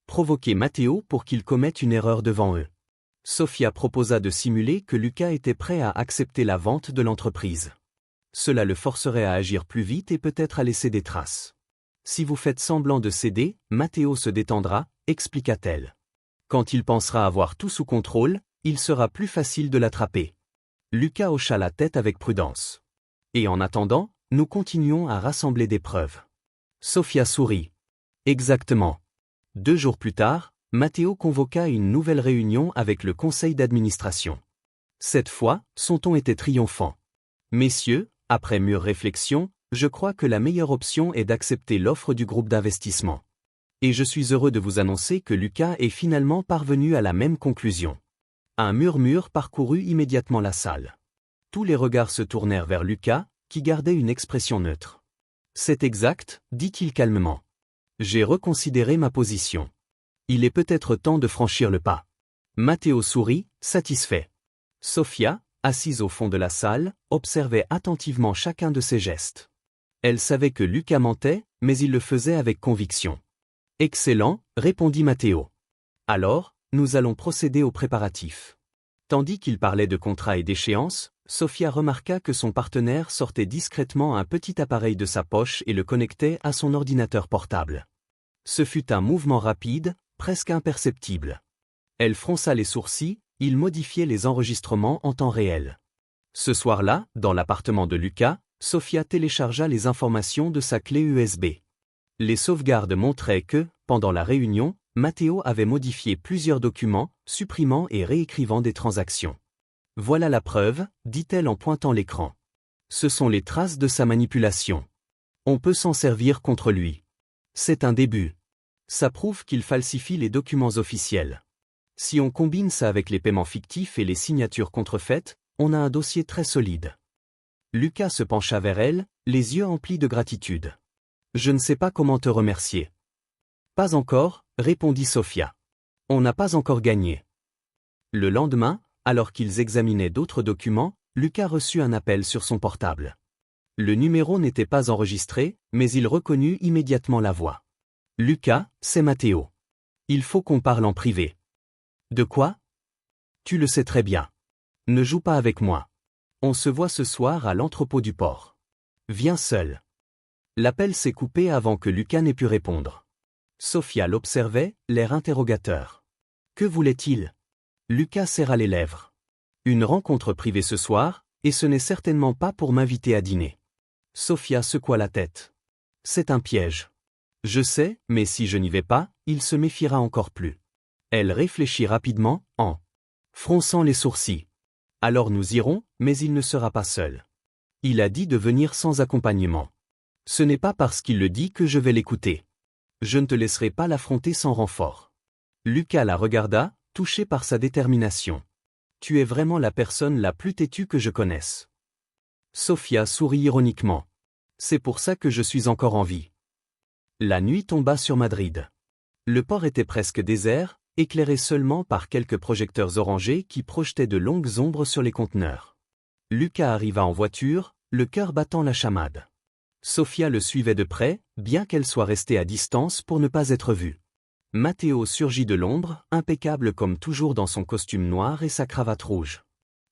Provoquer Matteo pour qu'il commette une erreur devant eux. Sofia proposa de simuler que Lucas était prêt à accepter la vente de l'entreprise. Cela le forcerait à agir plus vite et peut-être à laisser des traces. Si vous faites semblant de céder, Matteo se détendra, expliqua-t-elle. Quand il pensera avoir tout sous contrôle, il sera plus facile de l'attraper. Lucas hocha la tête avec prudence. Et en attendant, nous continuons à rassembler des preuves. Sofia sourit. Exactement. 2 jours plus tard, Matteo convoqua une nouvelle réunion avec le conseil d'administration. Cette fois, son ton était triomphant. Messieurs, après mûre réflexion, je crois que la meilleure option est d'accepter l'offre du groupe d'investissement. Et je suis heureux de vous annoncer que Lucas est finalement parvenu à la même conclusion. Un murmure parcourut immédiatement la salle. Tous les regards se tournèrent vers Lucas, qui gardait une expression neutre. C'est exact, dit-il calmement. J'ai reconsidéré ma position. Il est peut-être temps de franchir le pas. Matteo sourit, satisfait. Sofia, assise au fond de la salle, observait attentivement chacun de ses gestes. Elle savait que Lucas mentait, mais il le faisait avec conviction. Excellent, répondit Matteo. Alors, nous allons procéder aux préparatifs. Tandis qu'il parlait de contrats et d'échéances, Sofia remarqua que son partenaire sortait discrètement un petit appareil de sa poche et le connectait à son ordinateur portable. Ce fut un mouvement rapide, presque imperceptible. Elle fronça les sourcils, il modifiait les enregistrements en temps réel. Ce soir-là, dans l'appartement de Lucas, Sofia téléchargea les informations de sa clé USB. Les sauvegardes montraient que, pendant la réunion, Matteo avait modifié plusieurs documents, supprimant et réécrivant des transactions. Voilà la preuve, dit-elle en pointant l'écran. Ce sont les traces de sa manipulation. On peut s'en servir contre lui. C'est un début. Ça prouve qu'il falsifie les documents officiels. Si on combine ça avec les paiements fictifs et les signatures contrefaites, on a un dossier très solide. Lucas se pencha vers elle, les yeux emplis de gratitude. Je ne sais pas comment te remercier. Pas encore, répondit Sofia. On n'a pas encore gagné. Le lendemain, alors qu'ils examinaient d'autres documents, Lucas reçut un appel sur son portable. Le numéro n'était pas enregistré, mais il reconnut immédiatement la voix. Lucas, c'est Matteo. Il faut qu'on parle en privé. De quoi? Tu le sais très bien. Ne joue pas avec moi. On se voit ce soir à l'entrepôt du port. Viens seul. L'appel s'est coupé avant que Lucas n'ait pu répondre. Sofia l'observait, l'air interrogateur. Que voulait-il? Lucas serra les lèvres. Une rencontre privée ce soir, et ce n'est certainement pas pour m'inviter à dîner. Sofia secoua la tête. C'est un piège. Je sais, mais si je n'y vais pas, il se méfiera encore plus. Elle réfléchit rapidement, en fronçant les sourcils. Alors nous irons, mais il ne sera pas seul. Il a dit de venir sans accompagnement. Ce n'est pas parce qu'il le dit que je vais l'écouter. Je ne te laisserai pas l'affronter sans renfort. Lucas la regarda, touché par sa détermination. Tu es vraiment la personne la plus têtue que je connaisse. Sofia sourit ironiquement. C'est pour ça que je suis encore en vie. La nuit tomba sur Madrid. Le port était presque désert, éclairé seulement par quelques projecteurs orangés qui projetaient de longues ombres sur les conteneurs. Lucas arriva en voiture, le cœur battant la chamade. Sofia le suivait de près, bien qu'elle soit restée à distance pour ne pas être vue. Matteo surgit de l'ombre, impeccable comme toujours dans son costume noir et sa cravate rouge.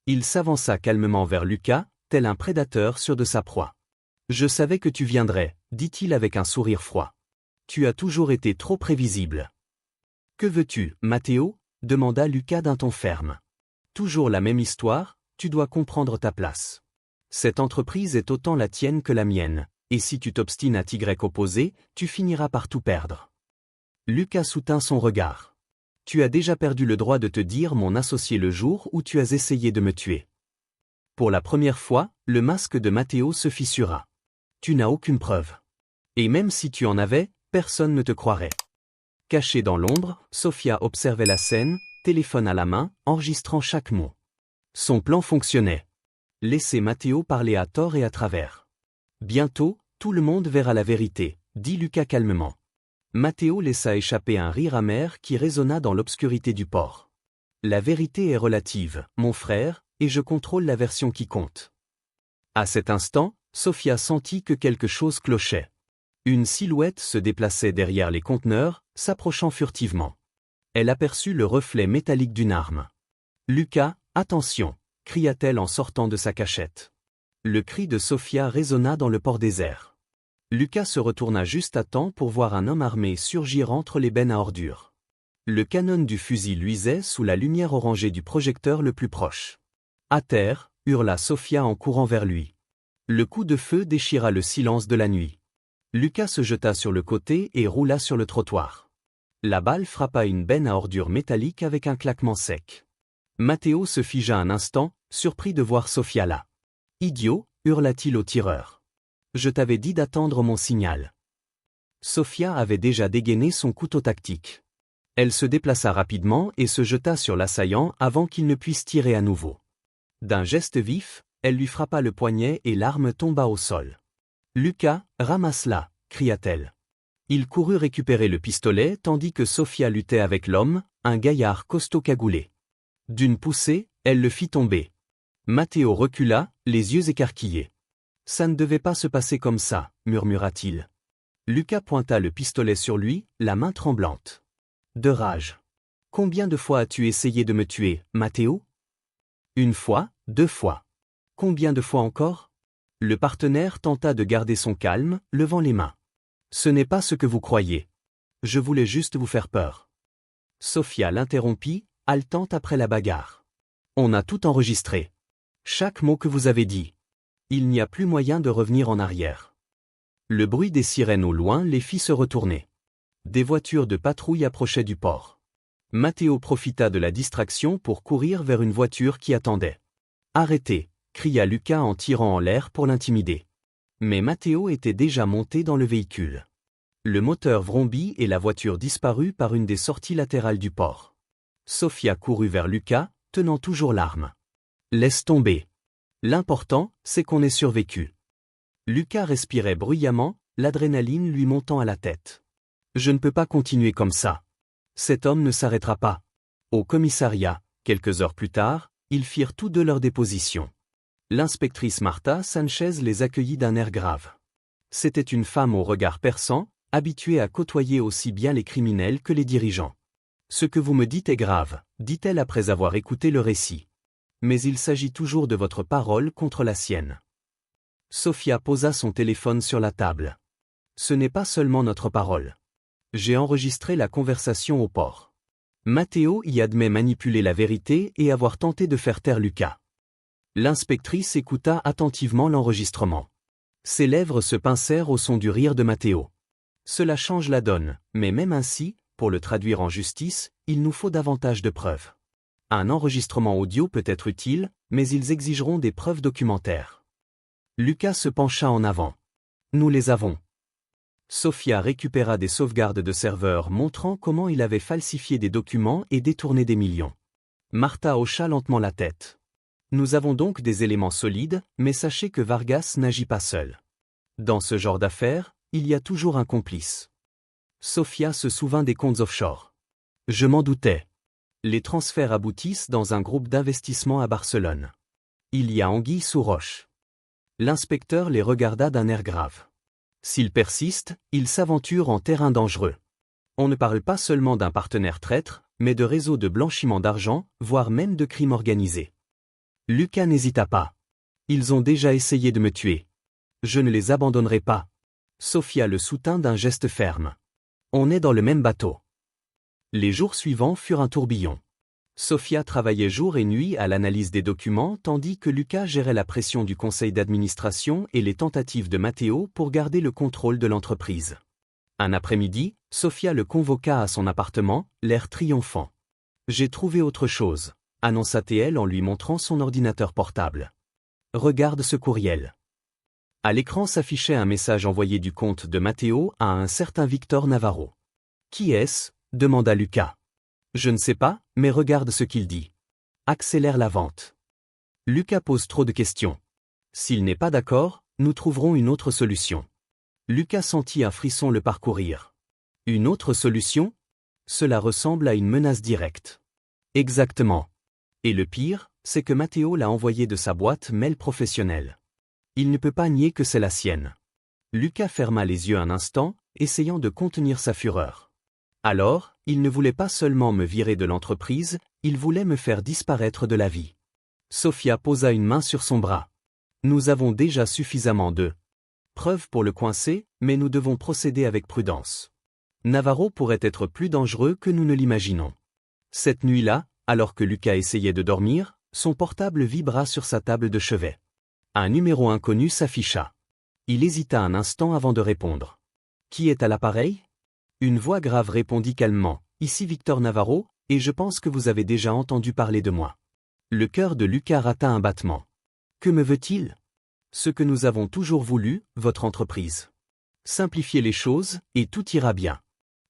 Il s'avança calmement vers Lucas, tel un prédateur sûr de sa proie. « Je savais que tu viendrais, dit-il avec un sourire froid. Tu as toujours été trop prévisible. »« Que veux-tu, Matteo » demanda Lucas d'un ton ferme. « Toujours la même histoire, tu dois comprendre ta place. Cette entreprise est autant la tienne que la mienne, et si tu t'obstines à Y opposé, tu finiras par tout perdre. » Lucas soutint son regard. « Tu as déjà perdu le droit de te dire mon associé le jour où tu as essayé de me tuer. » Pour la première fois, le masque de Matteo se fissura. « Tu n'as aucune preuve. Et même si tu en avais, personne ne te croirait. » Cachée dans l'ombre, Sofia observait la scène, téléphone à la main, enregistrant chaque mot. Son plan fonctionnait. Laisser Matteo parler à tort et à travers. « Bientôt, tout le monde verra la vérité, » dit Lucas calmement. Matteo laissa échapper un rire amer qui résonna dans l'obscurité du port. « La vérité est relative, mon frère, et je contrôle la version qui compte. » À cet instant, Sofia sentit que quelque chose clochait. Une silhouette se déplaçait derrière les conteneurs, s'approchant furtivement. Elle aperçut le reflet métallique d'une arme. « Lucas, attention !» cria-t-elle en sortant de sa cachette. Le cri de Sofia résonna dans le port désert. Lucas se retourna juste à temps pour voir un homme armé surgir entre les bennes à ordures. Le canon du fusil luisait sous la lumière orangée du projecteur le plus proche. « À terre !» hurla Sofia en courant vers lui. Le coup de feu déchira le silence de la nuit. Lucas se jeta sur le côté et roula sur le trottoir. La balle frappa une benne à ordures métallique avec un claquement sec. Matteo se figea un instant, surpris de voir Sofia là. « Idiot !» hurla-t-il au tireur. « Je t'avais dit d'attendre mon signal. » Sofia avait déjà dégainé son couteau tactique. Elle se déplaça rapidement et se jeta sur l'assaillant avant qu'il ne puisse tirer à nouveau. D'un geste vif, elle lui frappa le poignet et l'arme tomba au sol. « Lucas, ramasse-la » cria-t-elle. Il courut récupérer le pistolet tandis que Sofia luttait avec l'homme, un gaillard costaud cagoulé. D'une poussée, elle le fit tomber. Matteo recula, les yeux écarquillés. « Ça ne devait pas se passer comme ça » murmura-t-il. Lucas pointa le pistolet sur lui, la main tremblante. De rage. « Combien de fois as-tu essayé de me tuer, Matteo ? » Une fois, 2 fois. Combien de fois encore ? Le partenaire tenta de garder son calme, levant les mains. « Ce n'est pas ce que vous croyez. Je voulais juste vous faire peur. » Sofia l'interrompit, haletante après la bagarre. « On a tout enregistré. Chaque mot que vous avez dit. Il n'y a plus moyen de revenir en arrière. » Le bruit des sirènes au loin les fit se retourner. Des voitures de patrouille approchaient du port. Matteo profita de la distraction pour courir vers une voiture qui attendait. « Arrêtez !» cria Lucas en tirant en l'air pour l'intimider. Mais Matteo était déjà monté dans le véhicule. Le moteur vrombit et la voiture disparut par une des sorties latérales du port. Sofia courut vers Lucas, tenant toujours l'arme. « Laisse tomber. L'important, c'est qu'on ait survécu. » Lucas respirait bruyamment, l'adrénaline lui montant à la tête. « Je ne peux pas continuer comme ça. Cet homme ne s'arrêtera pas. » Au commissariat, quelques heures plus tard, ils firent tous deux leur déposition. L'inspectrice Marta Sanchez les accueillit d'un air grave. C'était une femme au regard perçant, habituée à côtoyer aussi bien les criminels que les dirigeants. « Ce que vous me dites est grave, » dit-elle après avoir écouté le récit. « Mais il s'agit toujours de votre parole contre la sienne. » Sofia posa son téléphone sur la table. « Ce n'est pas seulement notre parole. J'ai enregistré la conversation au port. Matteo y admet manipuler la vérité et avoir tenté de faire taire Lucas. » L'inspectrice écouta attentivement l'enregistrement. Ses lèvres se pincèrent au son du rire de Matteo. « Cela change la donne, mais même ainsi, pour le traduire en justice, il nous faut davantage de preuves. Un enregistrement audio peut être utile, mais ils exigeront des preuves documentaires. » Lucas se pencha en avant. « Nous les avons. » Sofia récupéra des sauvegardes de serveurs montrant comment il avait falsifié des documents et détourné des millions. Martha hocha lentement la tête. Nous avons donc des éléments solides, mais sachez que Vargas n'agit pas seul. Dans ce genre d'affaires, il y a toujours un complice. Sofia se souvint des comptes offshore. Je m'en doutais. Les transferts aboutissent dans un groupe d'investissement à Barcelone. Il y a anguille sous roche. L'inspecteur les regarda d'un air grave. S'il persiste, il s'aventure en terrain dangereux. On ne parle pas seulement d'un partenaire traître, mais de réseaux de blanchiment d'argent, voire même de crimes organisés. Lucas n'hésita pas. Ils ont déjà essayé de me tuer. Je ne les abandonnerai pas. Sofia le soutint d'un geste ferme. On est dans le même bateau. Les jours suivants furent un tourbillon. Sofia travaillait jour et nuit à l'analyse des documents tandis que Lucas gérait la pression du conseil d'administration et les tentatives de Matteo pour garder le contrôle de l'entreprise. Un après-midi, Sofia le convoqua à son appartement, l'air triomphant. « J'ai trouvé autre chose », annonça-t-elle en lui montrant son ordinateur portable. « Regarde ce courriel. » À l'écran s'affichait un message envoyé du compte de Matteo à un certain Victor Navarro. « Qui est-ce » demanda Lucas. « Je ne sais pas, mais regarde ce qu'il dit. Accélère la vente. » Lucas pose trop de questions. S'il n'est pas d'accord, nous trouverons une autre solution. Lucas sentit un frisson le parcourir. Une autre solution? Cela ressemble à une menace directe. Exactement. Et le pire, c'est que Matteo l'a envoyé de sa boîte mail professionnelle. Il ne peut pas nier que c'est la sienne. Lucas ferma les yeux un instant, essayant de contenir sa fureur. Alors, il ne voulait pas seulement me virer de l'entreprise, il voulait me faire disparaître de la vie. Sofia posa une main sur son bras. Nous avons déjà suffisamment de preuves pour le coincer, mais nous devons procéder avec prudence. Navarro pourrait être plus dangereux que nous ne l'imaginons. Cette nuit-là, alors que Lucas essayait de dormir, son portable vibra sur sa table de chevet. Un numéro inconnu s'afficha. Il hésita un instant avant de répondre. « Qui est à l'appareil » Une voix grave répondit calmement. « Ici Victor Navarro, et je pense que vous avez déjà entendu parler de moi. » Le cœur de Lucas rata un battement. « Que me veut-il » ? « Ce que nous avons toujours voulu, votre entreprise. Simplifiez les choses, et tout ira bien.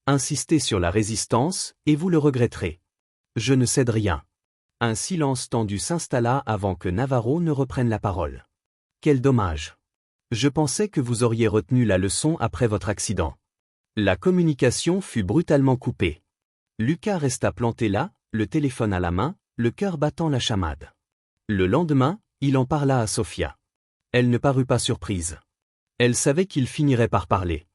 Insistez sur la résistance, et vous le regretterez. Je ne cède rien. » Un silence tendu s'installa avant que Navarro ne reprenne la parole. « Quel dommage. Je pensais que vous auriez retenu la leçon après votre accident. » La communication fut brutalement coupée. Lucas resta planté là, le téléphone à la main, le cœur battant la chamade. Le lendemain, il en parla à Sofia. Elle ne parut pas surprise. Elle savait qu'il finirait par parler.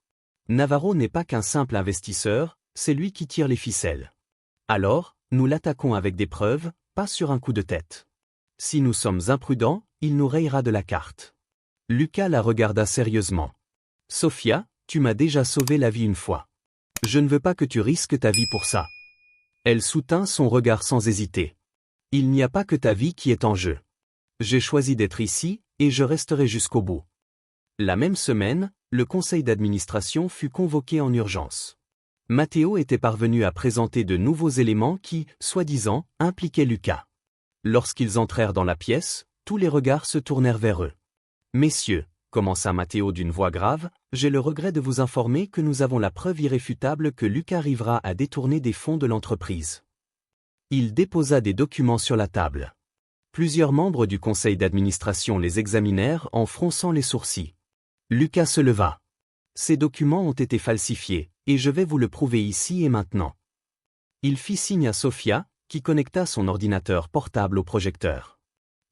Navarro n'est pas qu'un simple investisseur, c'est lui qui tire les ficelles. Alors, nous l'attaquons avec des preuves, pas sur un coup de tête. Si nous sommes imprudents, il nous rayera de la carte. Lucas la regarda sérieusement. « Sofia, tu m'as déjà sauvé la vie une fois. Je ne veux pas que tu risques ta vie pour ça. » Elle soutint son regard sans hésiter. « Il n'y a pas que ta vie qui est en jeu. J'ai choisi d'être ici, et je resterai jusqu'au bout. » La même semaine, le conseil d'administration fut convoqué en urgence. Matteo était parvenu à présenter de nouveaux éléments qui, soi-disant, impliquaient Lucas. Lorsqu'ils entrèrent dans la pièce, tous les regards se tournèrent vers eux. « Messieurs, » commença Matteo d'une voix grave, « j'ai le regret de vous informer que nous avons la preuve irréfutable que Lucas arrivera à détourner des fonds de l'entreprise. » Il déposa des documents sur la table. Plusieurs membres du conseil d'administration les examinèrent en fronçant les sourcils. Lucas se leva. « Ces documents ont été falsifiés, et je vais vous le prouver ici et maintenant. » Il fit signe à Sofia, qui connecta son ordinateur portable au projecteur.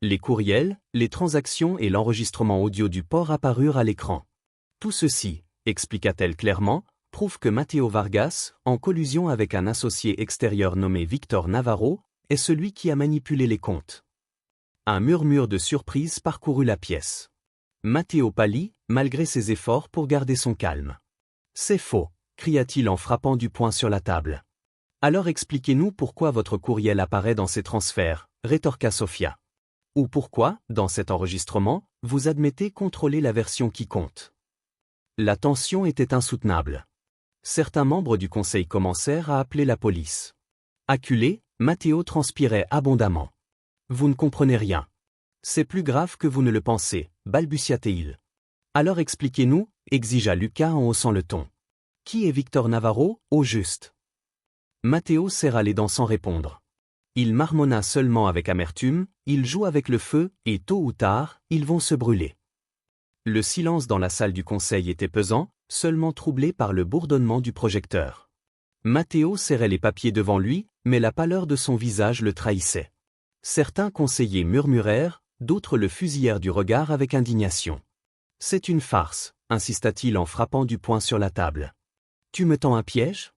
Les courriels, les transactions et l'enregistrement audio du port apparurent à l'écran. Tout ceci, expliqua-t-elle clairement, prouve que Matteo Vargas, en collusion avec un associé extérieur nommé Victor Navarro, est celui qui a manipulé les comptes. Un murmure de surprise parcourut la pièce. Matteo pâlit, malgré ses efforts pour garder son calme. « C'est faux » cria-t-il en frappant du poing sur la table. « Alors expliquez-nous pourquoi votre courriel apparaît dans ces transferts, rétorqua Sofia. Ou pourquoi, dans cet enregistrement, vous admettez contrôler la version qui compte. » La tension était insoutenable. Certains membres du conseil commencèrent à appeler la police. Acculé, Matteo transpirait abondamment. « Vous ne comprenez rien. C'est plus grave que vous ne le pensez, balbutia-t-il. Alors expliquez-nous, exigea Lucas en haussant le ton. Qui est Victor Navarro, au juste? Matteo serra les dents sans répondre. Il marmonna seulement avec amertume, il joue avec le feu, et tôt ou tard, ils vont se brûler. Le silence dans la salle du conseil était pesant, seulement troublé par le bourdonnement du projecteur. Matteo serrait les papiers devant lui, mais la pâleur de son visage le trahissait. Certains conseillers murmurèrent, d'autres le fusillèrent du regard avec indignation. « C'est une farce », insista-t-il en frappant du poing sur la table. « Tu me tends un piège ?»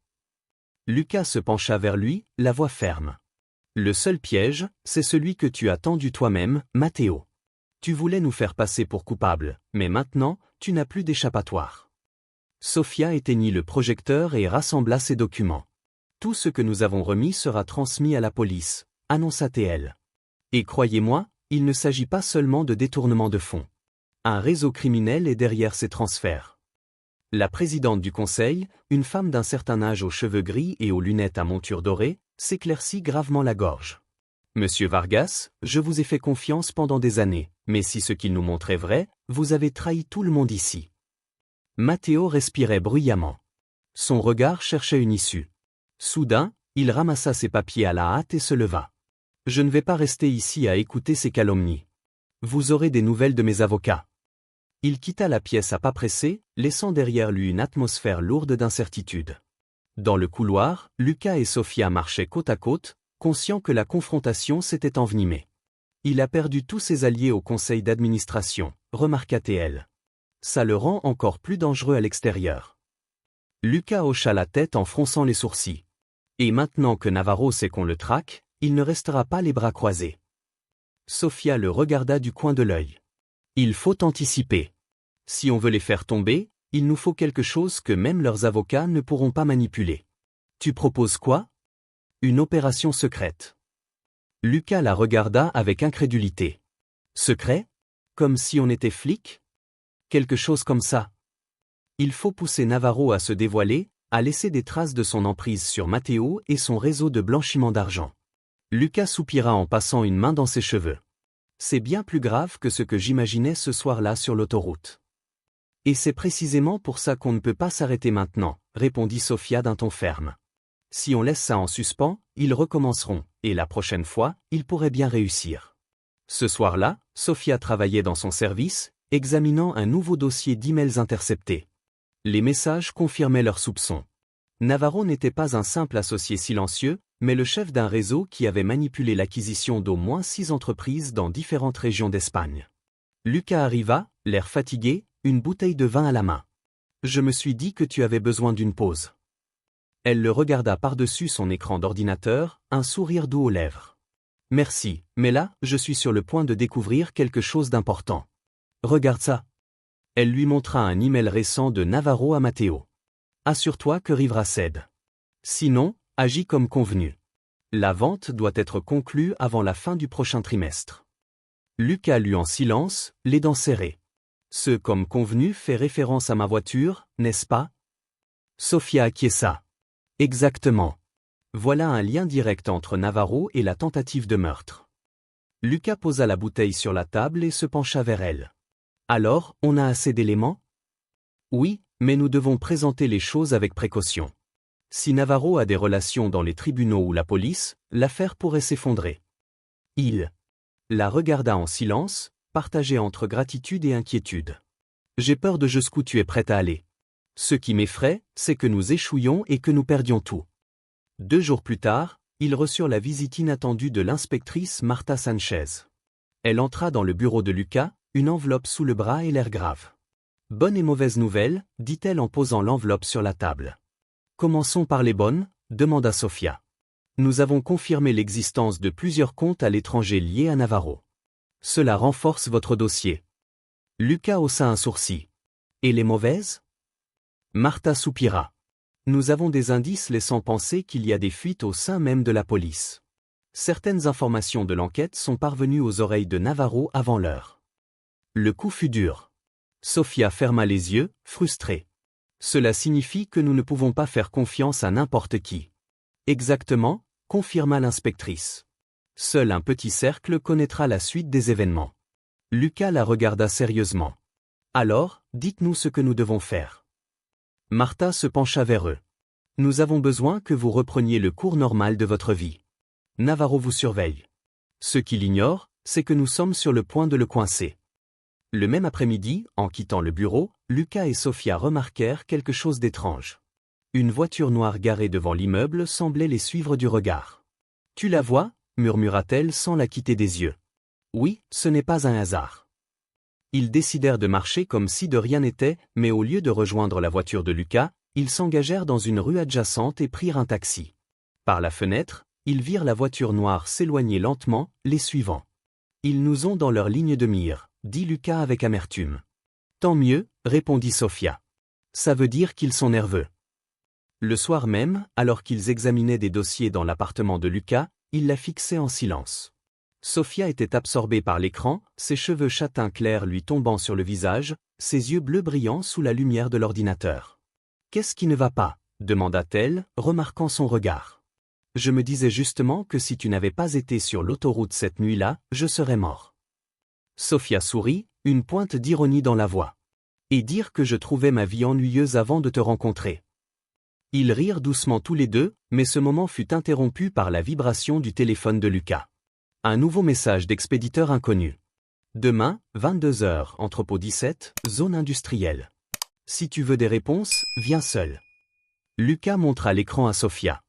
Lucas se pencha vers lui, la voix ferme. « Le seul piège, c'est celui que tu as tendu toi-même, Matteo. Tu voulais nous faire passer pour coupables, mais maintenant, tu n'as plus d'échappatoire. » Sofia éteignit le projecteur et rassembla ses documents. « Tout ce que nous avons remis sera transmis à la police, » annonça-t-elle. « Et croyez-moi, il ne s'agit pas seulement de détournement de fonds. Un réseau criminel est derrière ces transferts. » La présidente du conseil, une femme d'un certain âge aux cheveux gris et aux lunettes à monture dorée, s'éclaircit gravement la gorge. « Monsieur Vargas, je vous ai fait confiance pendant des années, mais si ce qu'il nous montre est vrai, vous avez trahi tout le monde ici. » Matteo respirait bruyamment. Son regard cherchait une issue. Soudain, il ramassa ses papiers à la hâte et se leva. « Je ne vais pas rester ici à écouter ces calomnies. Vous aurez des nouvelles de mes avocats. » Il quitta la pièce à pas pressés, laissant derrière lui une atmosphère lourde d'incertitude. Dans le couloir, Lucas et Sofia marchaient côte à côte, conscients que la confrontation s'était envenimée. « Il a perdu tous ses alliés au conseil d'administration », remarqua-t-elle. « Ça le rend encore plus dangereux à l'extérieur. » Lucas hocha la tête en fronçant les sourcils. « Et maintenant que Navarro sait qu'on le traque, il ne restera pas les bras croisés. » Sofia le regarda du coin de l'œil. « Il faut anticiper. Si on veut les faire tomber, il nous faut quelque chose que même leurs avocats ne pourront pas manipuler. Tu proposes quoi? Une opération secrète. » Lucas la regarda avec incrédulité. « Secret? Comme si on était flic? Quelque chose comme ça. Il faut pousser Navarro à se dévoiler, à laisser des traces de son emprise sur Matteo et son réseau de blanchiment d'argent. » Lucas soupira en passant une main dans ses cheveux. « C'est bien plus grave que ce que j'imaginais ce soir-là sur l'autoroute. » « Et c'est précisément pour ça qu'on ne peut pas s'arrêter maintenant, » répondit Sofia d'un ton ferme. « Si on laisse ça en suspens, ils recommenceront, et la prochaine fois, ils pourraient bien réussir. » Ce soir-là, Sofia travaillait dans son service, examinant un nouveau dossier d'emails interceptés. Les messages confirmaient leurs soupçons. Navarro n'était pas un simple associé silencieux, mais le chef d'un réseau qui avait manipulé l'acquisition d'au moins 6 entreprises dans différentes régions d'Espagne. Lucas arriva, l'air fatigué, une bouteille de vin à la main. « Je me suis dit que tu avais besoin d'une pause. » Elle le regarda par-dessus son écran d'ordinateur, un sourire doux aux lèvres. « Merci, mais là, je suis sur le point de découvrir quelque chose d'important. Regarde ça. » Elle lui montra un email récent de Navarro à Matteo. « Assure-toi que Rivera cède. Sinon, agis comme convenu. La vente doit être conclue avant la fin du prochain trimestre. » Lucas lut en silence, les dents serrées. « Ce comme convenu fait référence à ma voiture, n'est-ce pas? » Sofia acquiesça. « Exactement. Voilà un lien direct entre Navarro et la tentative de meurtre. » Lucas posa la bouteille sur la table et se pencha vers elle. « Alors, on a assez d'éléments? » « Oui, mais nous devons présenter les choses avec précaution. Si Navarro a des relations dans les tribunaux ou la police, l'affaire pourrait s'effondrer. » Il la regarda en silence, partagé entre gratitude et inquiétude. « J'ai peur de jusqu'où tu es prête à aller. Ce qui m'effraie, c'est que nous échouions et que nous perdions tout. » 2 jours plus tard, ils reçurent la visite inattendue de l'inspectrice Marta Sanchez. Elle entra dans le bureau de Lucas, une enveloppe sous le bras et l'air grave. « Bonne et mauvaise nouvelle, dit-elle en posant l'enveloppe sur la table. « Commençons par les bonnes, » demanda Sofia. « Nous avons confirmé l'existence de plusieurs comptes à l'étranger liés à Navarro. Cela renforce votre dossier. » Lucas haussa un sourcil. « Et les mauvaises ?» Marta soupira. « Nous avons des indices laissant penser qu'il y a des fuites au sein même de la police. Certaines informations de l'enquête sont parvenues aux oreilles de Navarro avant l'heure. » Le coup fut dur. Sofia ferma les yeux, frustrée. « Cela signifie que nous ne pouvons pas faire confiance à n'importe qui. » « Exactement, » confirma l'inspectrice. « Seul un petit cercle connaîtra la suite des événements. » Lucas la regarda sérieusement. Alors, dites-nous ce que nous devons faire. Martha se pencha vers eux. Nous avons besoin que vous repreniez le cours normal de votre vie. Navarro vous surveille. Ce qu'il ignore, c'est que nous sommes sur le point de le coincer. Le même après-midi, en quittant le bureau, Lucas et Sofia remarquèrent quelque chose d'étrange. Une voiture noire garée devant l'immeuble semblait les suivre du regard. « Tu la vois » murmura-t-elle sans la quitter des yeux. Oui, ce n'est pas un hasard. Ils décidèrent de marcher comme si de rien n'était, mais au lieu de rejoindre la voiture de Lucas, ils s'engagèrent dans une rue adjacente et prirent un taxi. Par la fenêtre, ils virent la voiture noire s'éloigner lentement, les suivant. « Ils nous ont dans leur ligne de mire », dit Lucas avec amertume. « Tant mieux », répondit Sofia. « Ça veut dire qu'ils sont nerveux. » Le soir même, alors qu'ils examinaient des dossiers dans l'appartement de Lucas, ils la fixaient en silence. Sofia était absorbée par l'écran, ses cheveux châtain clair lui tombant sur le visage, ses yeux bleus brillants sous la lumière de l'ordinateur. « Qu'est-ce qui ne va pas » demanda-t-elle, remarquant son regard. « Je me disais justement que si tu n'avais pas été sur l'autoroute cette nuit-là, je serais mort. » Sofia sourit, une pointe d'ironie dans la voix. « Et dire que je trouvais ma vie ennuyeuse avant de te rencontrer. » Ils rirent doucement tous les deux, mais ce moment fut interrompu par la vibration du téléphone de Lucas. Un nouveau message d'expéditeur inconnu. Demain, 22h, entrepôt 17, zone industrielle. Si tu veux des réponses, viens seul. Lucas montra l'écran à Sofia.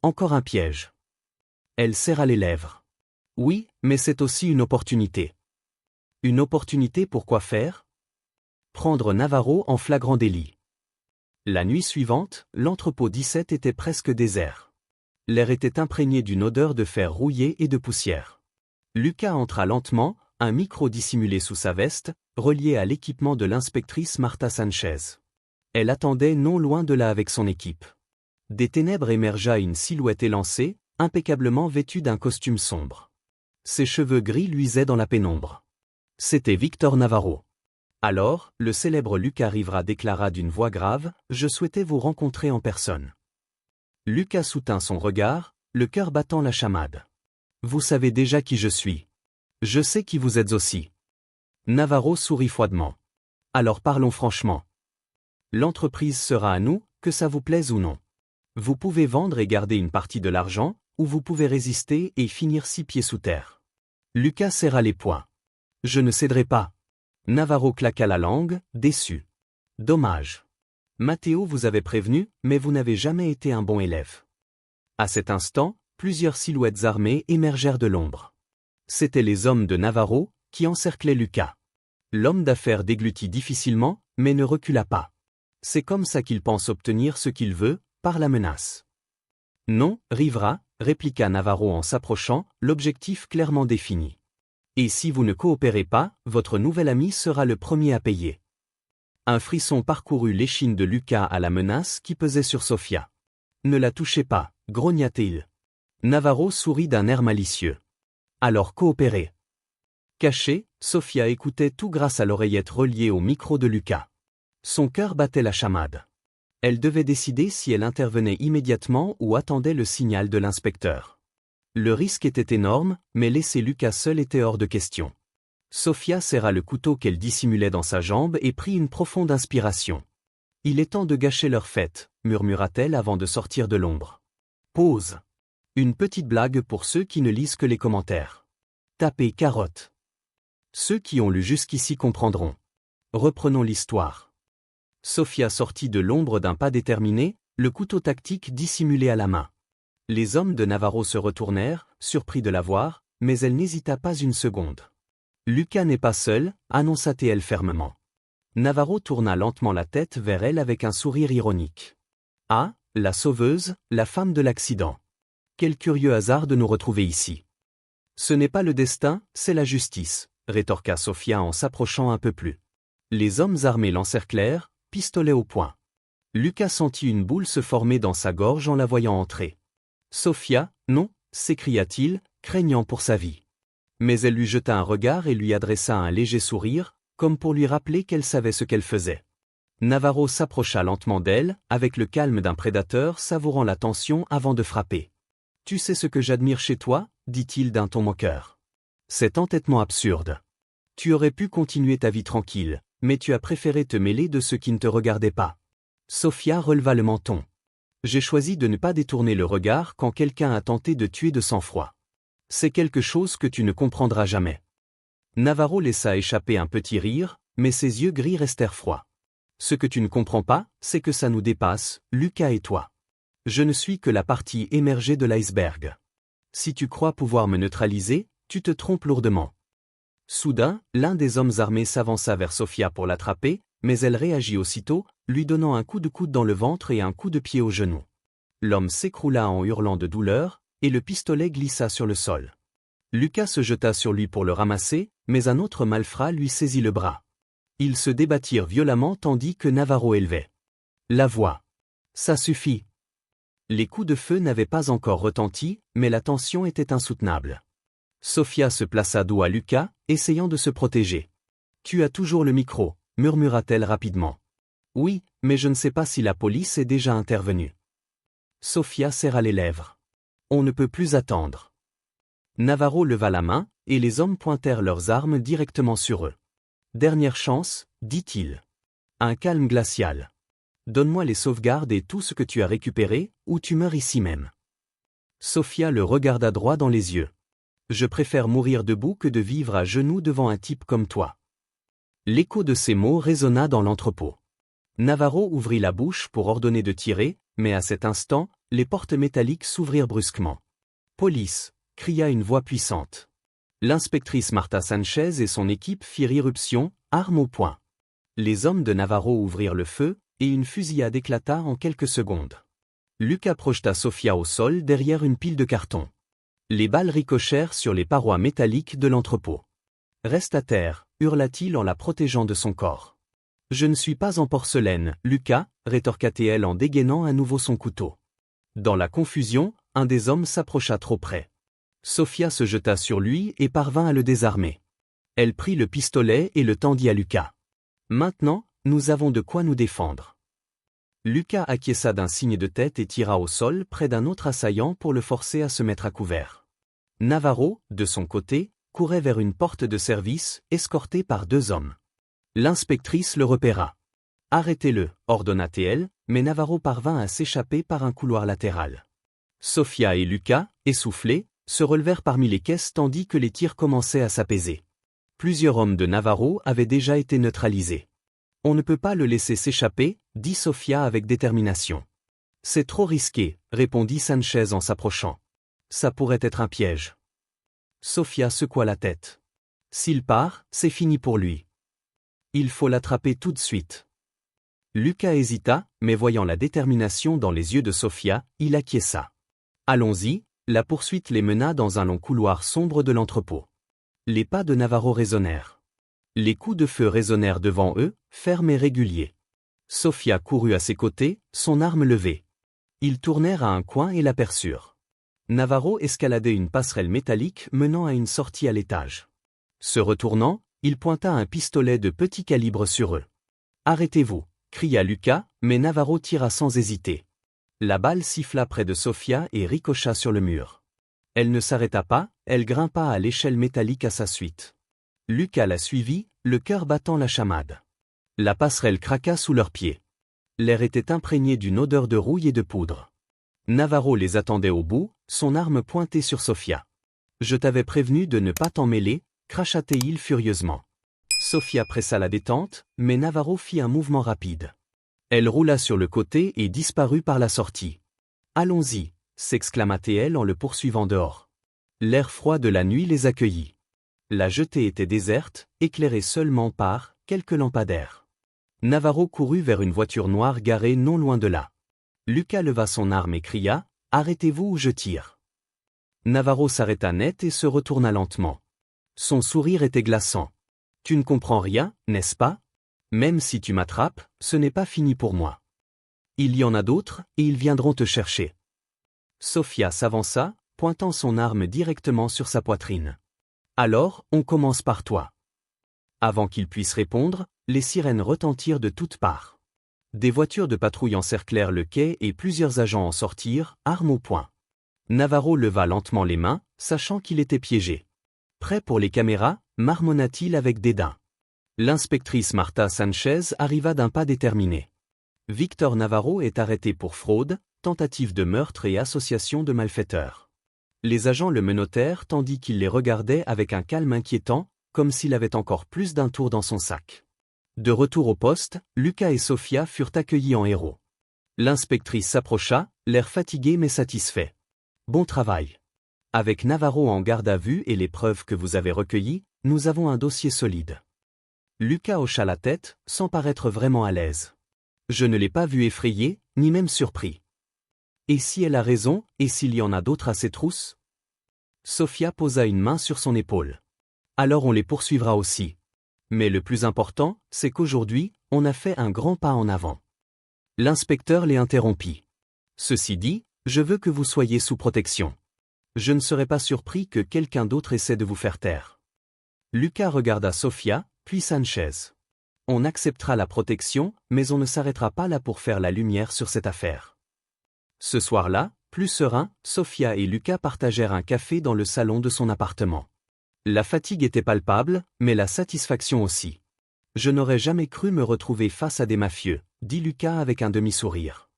Encore un piège. Elle serra les lèvres. Oui, mais c'est aussi une opportunité. Une opportunité pour quoi faire? Prendre Navarro en flagrant délit. La nuit suivante, l'entrepôt 17 était presque désert. L'air était imprégné d'une odeur de fer rouillé et de poussière. Lucas entra lentement, un micro dissimulé sous sa veste, relié à l'équipement de l'inspectrice Marta Sanchez. Elle attendait non loin de là avec son équipe. Des ténèbres émergea une silhouette élancée, impeccablement vêtue d'un costume sombre. Ses cheveux gris luisaient dans la pénombre. C'était Victor Navarro. Alors, le célèbre Lucas Rivera déclara d'une voix grave, « Je souhaitais vous rencontrer en personne. » Lucas soutint son regard, le cœur battant la chamade. « Vous savez déjà qui je suis. Je sais qui vous êtes aussi. » Navarro sourit froidement. « Alors parlons franchement. L'entreprise sera à nous, que ça vous plaise ou non. Vous pouvez vendre et garder une partie de l'argent, ou vous pouvez résister et finir 6 pieds sous terre. » Lucas serra les poings. « Je ne céderai pas. » Navarro claqua la langue, déçu. « Dommage. Matteo vous avait prévenu, mais vous n'avez jamais été un bon élève. » À cet instant, plusieurs silhouettes armées émergèrent de l'ombre. C'étaient les hommes de Navarro, qui encerclaient Lucas. L'homme d'affaires déglutit difficilement, mais ne recula pas. C'est comme ça qu'il pense obtenir ce qu'il veut, par la menace. « Non, Rivera, » répliqua Navarro en s'approchant, l'objectif clairement défini. « Et si vous ne coopérez pas, votre nouvel ami sera le premier à payer. » Un frisson parcourut l'échine de Lucas à la menace qui pesait sur Sofia. « Ne la touchez pas, » grogna-t-il. Navarro sourit d'un air malicieux. « Alors coopérez. » Cachée, Sofia écoutait tout grâce à l'oreillette reliée au micro de Lucas. Son cœur battait la chamade. Elle devait décider si elle intervenait immédiatement ou attendait le signal de l'inspecteur. Le risque était énorme, mais laisser Lucas seul était hors de question. Sofia serra le couteau qu'elle dissimulait dans sa jambe et prit une profonde inspiration. « Il est temps de gâcher leur fête », murmura-t-elle avant de sortir de l'ombre. Pause. Une petite blague pour ceux qui ne lisent que les commentaires. Tapez carotte. Ceux qui ont lu jusqu'ici comprendront. Reprenons l'histoire. Sofia sortit de l'ombre d'un pas déterminé, le couteau tactique dissimulé à la main. Les hommes de Navarro se retournèrent, surpris de la voir, mais elle n'hésita pas une seconde. « Lucas n'est pas seul », annonça-t-elle fermement. Navarro tourna lentement la tête vers elle avec un sourire ironique. « Ah, la sauveuse, la femme de l'accident. Quel curieux hasard de nous retrouver ici. »« Ce n'est pas le destin, c'est la justice », rétorqua Sofia en s'approchant un peu plus. Les hommes armés l'encerclèrent, pistolet au poing. Lucas sentit une boule se former dans sa gorge en la voyant entrer. « Sofia, non » s'écria-t-il, craignant pour sa vie. Mais elle lui jeta un regard et lui adressa un léger sourire, comme pour lui rappeler qu'elle savait ce qu'elle faisait. Navarro s'approcha lentement d'elle, avec le calme d'un prédateur savourant la tension avant de frapper. « Tu sais ce que j'admire chez toi » dit-il d'un ton moqueur. « Cet entêtement absurde. Tu aurais pu continuer ta vie tranquille, mais tu as préféré te mêler de ce qui ne te regardait pas. Sofia releva le menton. J'ai choisi de ne pas détourner le regard quand quelqu'un a tenté de tuer de sang-froid. C'est quelque chose que tu ne comprendras jamais. Navarro laissa échapper un petit rire, mais ses yeux gris restèrent froids. Ce que tu ne comprends pas, c'est que ça nous dépasse, Lucas et toi. Je ne suis que la partie émergée de l'iceberg. Si tu crois pouvoir me neutraliser, tu te trompes lourdement. Soudain, l'un des hommes armés s'avança vers Sofia pour l'attraper, mais elle réagit aussitôt, lui donnant un coup de coude dans le ventre et un coup de pied au genou. L'homme s'écroula en hurlant de douleur, et le pistolet glissa sur le sol. Lucas se jeta sur lui pour le ramasser, mais un autre malfrat lui saisit le bras. Ils se débattirent violemment tandis que Navarro élevait la voix. Ça suffit. Les coups de feu n'avaient pas encore retenti, mais la tension était insoutenable. Sofia se plaça dos à Lucas, essayant de se protéger. Tu as toujours le micro, murmura-t-elle rapidement. Oui, mais je ne sais pas si la police est déjà intervenue. Sofia serra les lèvres. On ne peut plus attendre. Navarro leva la main, et les hommes pointèrent leurs armes directement sur eux. Dernière chance, dit-il. Un calme glacial. Donne-moi les sauvegardes et tout ce que tu as récupéré, ou tu meurs ici même. Sofia le regarda droit dans les yeux. Je préfère mourir debout que de vivre à genoux devant un type comme toi. L'écho de ces mots résonna dans l'entrepôt. Navarro ouvrit la bouche pour ordonner de tirer, mais à cet instant, les portes métalliques s'ouvrirent brusquement. Police, cria une voix puissante. L'inspectrice Marta Sanchez et son équipe firent irruption, armes au poing. Les hommes de Navarro ouvrirent le feu, et une fusillade éclata en quelques secondes. Lucas projeta Sofia au sol derrière une pile de cartons. Les balles ricochèrent sur les parois métalliques de l'entrepôt. Reste à terre, hurla-t-il en la protégeant de son corps. Je ne suis pas en porcelaine, Lucas, rétorqua-t-elle en dégainant à nouveau son couteau. Dans la confusion, un des hommes s'approcha trop près. Sofia se jeta sur lui et parvint à le désarmer. Elle prit le pistolet et le tendit à Lucas. Maintenant, nous avons de quoi nous défendre. Lucas acquiesça d'un signe de tête et tira au sol près d'un autre assaillant pour le forcer à se mettre à couvert. Navarro, de son côté, courait vers une porte de service, escorté par deux hommes. L'inspectrice le repéra. « Arrêtez-le » ordonna-t-elle, mais Navarro parvint à s'échapper par un couloir latéral. Sofia et Lucas, essoufflés, se relevèrent parmi les caisses tandis que les tirs commençaient à s'apaiser. Plusieurs hommes de Navarro avaient déjà été neutralisés. « On ne peut pas le laisser s'échapper » dit Sofia avec détermination. « C'est trop risqué » répondit Sanchez en s'approchant. « Ça pourrait être un piège. » Sofia secoua la tête. « S'il part, c'est fini pour lui. Il faut l'attraper tout de suite. » Lucas hésita, mais voyant la détermination dans les yeux de Sofia, il acquiesça. « Allons-y » La poursuite les mena dans un long couloir sombre de l'entrepôt. Les pas de Navarro résonnèrent. Les coups de feu résonnèrent devant eux, fermes et réguliers. Sofia courut à ses côtés, son arme levée. Ils tournèrent à un coin et l'aperçurent. Navarro escaladait une passerelle métallique menant à une sortie à l'étage. Se retournant, il pointa un pistolet de petit calibre sur eux. « Arrêtez-vous » cria Lucas, mais Navarro tira sans hésiter. La balle siffla près de Sofia et ricocha sur le mur. Elle ne s'arrêta pas, elle grimpa à l'échelle métallique à sa suite. Lucas la suivit, le cœur battant la chamade. La passerelle craqua sous leurs pieds. L'air était imprégné d'une odeur de rouille et de poudre. Navarro les attendait au bout, son arme pointée sur Sofia. « Je t'avais prévenu de ne pas t'en mêler » cracha-t-il furieusement. Sofia pressa la détente, mais Navarro fit un mouvement rapide. Elle roula sur le côté et disparut par la sortie. « Allons-y » s'exclama-t-elle en le poursuivant dehors. L'air froid de la nuit les accueillit. La jetée était déserte, éclairée seulement par quelques lampadaires. Navarro courut vers une voiture noire garée non loin de là. Lucas leva son arme et cria « Arrêtez-vous ou je tire ». Navarro s'arrêta net et se retourna lentement. Son sourire était glaçant. « Tu ne comprends rien, n'est-ce pas ? Même si tu m'attrapes, ce n'est pas fini pour moi. Il y en a d'autres, et ils viendront te chercher. » Sofia s'avança, pointant son arme directement sur sa poitrine. « Alors, on commence par toi. » Avant qu'il puisse répondre, les sirènes retentirent de toutes parts. Des voitures de patrouille encerclèrent le quai et plusieurs agents en sortirent, armes au poing. Navarro leva lentement les mains, sachant qu'il était piégé. « Prêt pour les caméras » marmonna-t-il avec dédain. L'inspectrice Marta Sanchez arriva d'un pas déterminé. Victor Navarro est arrêté pour fraude, tentative de meurtre et association de malfaiteurs. Les agents le menottèrent tandis qu'il les regardait avec un calme inquiétant, comme s'il avait encore plus d'un tour dans son sac. De retour au poste, Lucas et Sofia furent accueillis en héros. L'inspectrice s'approcha, l'air fatigué mais satisfait. Bon travail. Avec Navarro en garde à vue et les preuves que vous avez recueillies, nous avons un dossier solide. Lucas hocha la tête, sans paraître vraiment à l'aise. Je ne l'ai pas vu effrayé, ni même surpris. Et si elle a raison, et s'il y en a d'autres à ses trousses? Sofia posa une main sur son épaule. Alors on les poursuivra aussi. Mais le plus important, c'est qu'aujourd'hui, on a fait un grand pas en avant. L'inspecteur les interrompit. Ceci dit, je veux que vous soyez sous protection. Je ne serais pas surpris que quelqu'un d'autre essaie de vous faire taire. Lucas regarda Sofia, puis Sanchez. On acceptera la protection, mais on ne s'arrêtera pas là pour faire la lumière sur cette affaire. Ce soir-là, plus serein, Sofia et Lucas partagèrent un café dans le salon de son appartement. La fatigue était palpable, mais la satisfaction aussi. Je n'aurais jamais cru me retrouver face à des mafieux, dit Lucas avec un demi-sourire.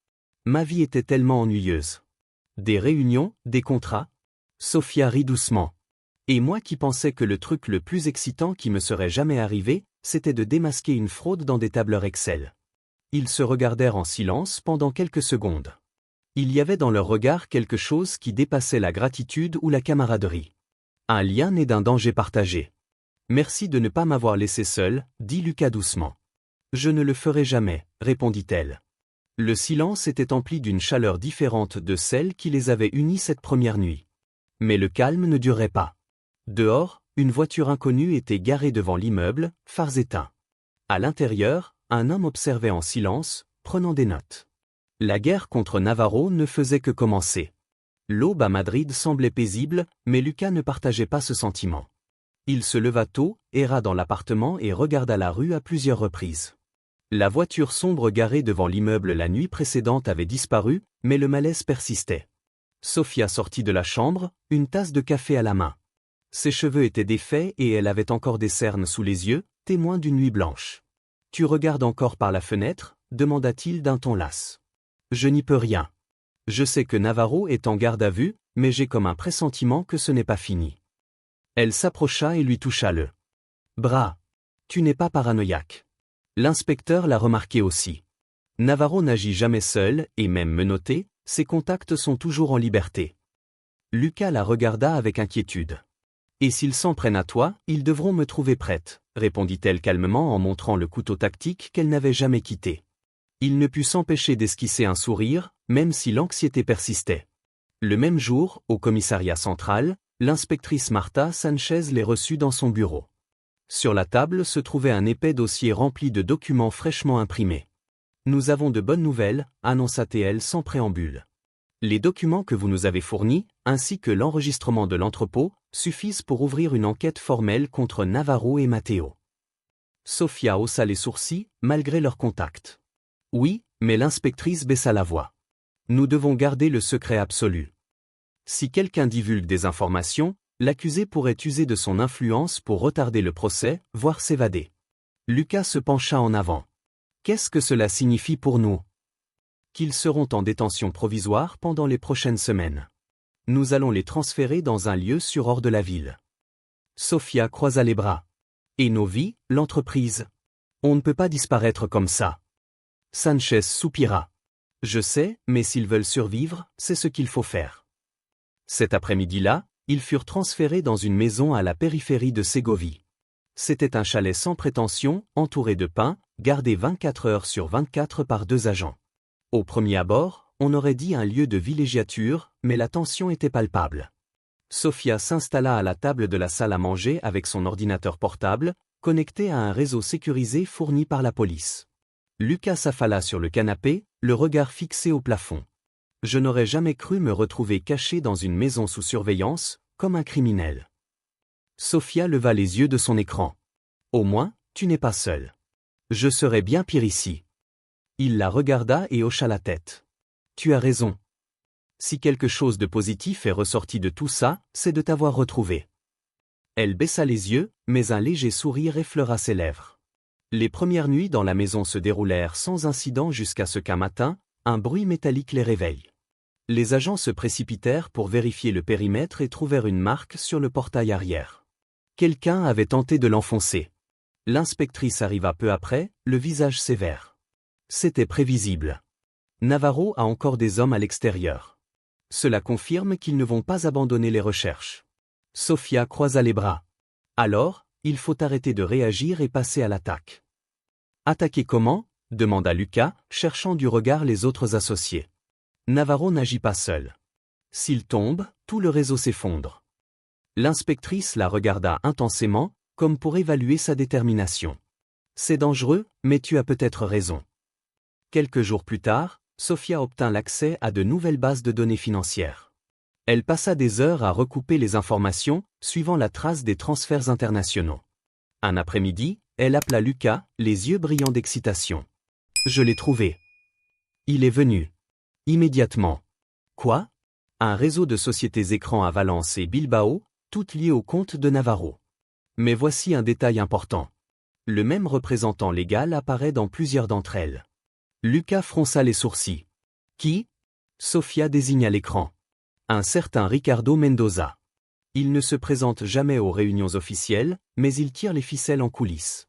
Ma vie était tellement ennuyeuse. Des réunions, des contrats. Sofia rit doucement. Et moi qui pensais que le truc le plus excitant qui me serait jamais arrivé, c'était de démasquer une fraude dans des tableurs Excel. Ils se regardèrent en silence pendant quelques secondes. Il y avait dans leur regard quelque chose qui dépassait la gratitude ou la camaraderie. Un lien né d'un danger partagé. Merci de ne pas m'avoir laissé seul, dit Lucas doucement. Je ne le ferai jamais, répondit-elle. Le silence était empli d'une chaleur différente de celle qui les avait unis cette première nuit. Mais le calme ne durait pas. Dehors, une voiture inconnue était garée devant l'immeuble, phares éteints. À l'intérieur, un homme observait en silence, prenant des notes. La guerre contre Navarro ne faisait que commencer. L'aube à Madrid semblait paisible, mais Lucas ne partageait pas ce sentiment. Il se leva tôt, erra dans l'appartement et regarda la rue à plusieurs reprises. La voiture sombre garée devant l'immeuble la nuit précédente avait disparu, mais le malaise persistait. Sofia sortit de la chambre, une tasse de café à la main. Ses cheveux étaient défaits et elle avait encore des cernes sous les yeux, témoin d'une nuit blanche. « Tu regardes encore par la fenêtre ?» demanda-t-il d'un ton las. « Je n'y peux rien. Je sais que Navarro est en garde à vue, mais j'ai comme un pressentiment que ce n'est pas fini. » Elle s'approcha et lui toucha le bras. « Tu n'es pas paranoïaque. » L'inspecteur l'a remarqué aussi. Navarro n'agit jamais seul, et même menotté, ses contacts sont toujours en liberté. Lucas la regarda avec inquiétude. « Et s'ils s'en prennent à toi, ils devront me trouver prête, » répondit-elle calmement en montrant le couteau tactique qu'elle n'avait jamais quitté. Il ne put s'empêcher d'esquisser un sourire, même si l'anxiété persistait. Le même jour, au commissariat central, l'inspectrice Marta Sanchez les reçut dans son bureau. Sur la table se trouvait un épais dossier rempli de documents fraîchement imprimés. « Nous avons de bonnes nouvelles », annonça-t-elle sans préambule. Les documents que vous nous avez fournis, ainsi que l'enregistrement de l'entrepôt, suffisent pour ouvrir une enquête formelle contre Navarro et Matteo. Sofia haussa les sourcils, malgré leur contact. Oui, mais l'inspectrice baissa la voix. Nous devons garder le secret absolu. Si quelqu'un divulgue des informations, l'accusé pourrait user de son influence pour retarder le procès, voire s'évader. Lucas se pencha en avant. Qu'est-ce que cela signifie pour nous? Qu'ils seront en détention provisoire pendant les prochaines semaines. Nous allons les transférer dans un lieu sûr hors de la ville. Sofia croisa les bras. Et nos vies, l'entreprise? On ne peut pas disparaître comme ça. Sanchez soupira. Je sais, mais s'ils veulent survivre, c'est ce qu'il faut faire. Cet après-midi-là, ils furent transférés dans une maison à la périphérie de Ségovie. C'était un chalet sans prétention, entouré de pins, gardé 24 heures sur 24 par 2 agents. Au premier abord, on aurait dit un lieu de villégiature, mais la tension était palpable. Sofia s'installa à la table de la salle à manger avec son ordinateur portable, connecté à un réseau sécurisé fourni par la police. Lucas s'affala sur le canapé, le regard fixé au plafond. Je n'aurais jamais cru me retrouver caché dans une maison sous surveillance, comme un criminel. Sofia leva les yeux de son écran. Au moins, tu n'es pas seul. Je serais bien pire ici. Il la regarda et hocha la tête. Tu as raison. Si quelque chose de positif est ressorti de tout ça, c'est de t'avoir retrouvé. Elle baissa les yeux, mais un léger sourire effleura ses lèvres. Les premières nuits dans la maison se déroulèrent sans incident jusqu'à ce qu'un matin, un bruit métallique les réveille. Les agents se précipitèrent pour vérifier le périmètre et trouvèrent une marque sur le portail arrière. Quelqu'un avait tenté de l'enfoncer. L'inspectrice arriva peu après, le visage sévère. C'était prévisible. Navarro a encore des hommes à l'extérieur. Cela confirme qu'ils ne vont pas abandonner les recherches. Sofia croisa les bras. Alors, il faut arrêter de réagir et passer à l'attaque. Attaquer comment? Demanda Lucas, cherchant du regard les autres associés. Navarro n'agit pas seul. S'il tombe, tout le réseau s'effondre. L'inspectrice la regarda intensément, comme pour évaluer sa détermination. C'est dangereux, mais tu as peut-être raison. Quelques jours plus tard, Sofia obtint l'accès à de nouvelles bases de données financières. Elle passa des heures à recouper les informations, suivant la trace des transferts internationaux. Un après-midi, elle appela Lucas, les yeux brillants d'excitation. « Je l'ai trouvé. Il est venu. Immédiatement. » Quoi? Un réseau de sociétés écrans à Valence et Bilbao, toutes liées au compte de Navarro. Mais voici un détail important. Le même représentant légal apparaît dans plusieurs d'entre elles. Lucas fronça les sourcils. Qui? Sofia désigna l'écran. Un certain Ricardo Mendoza. Il ne se présente jamais aux réunions officielles, mais il tire les ficelles en coulisses.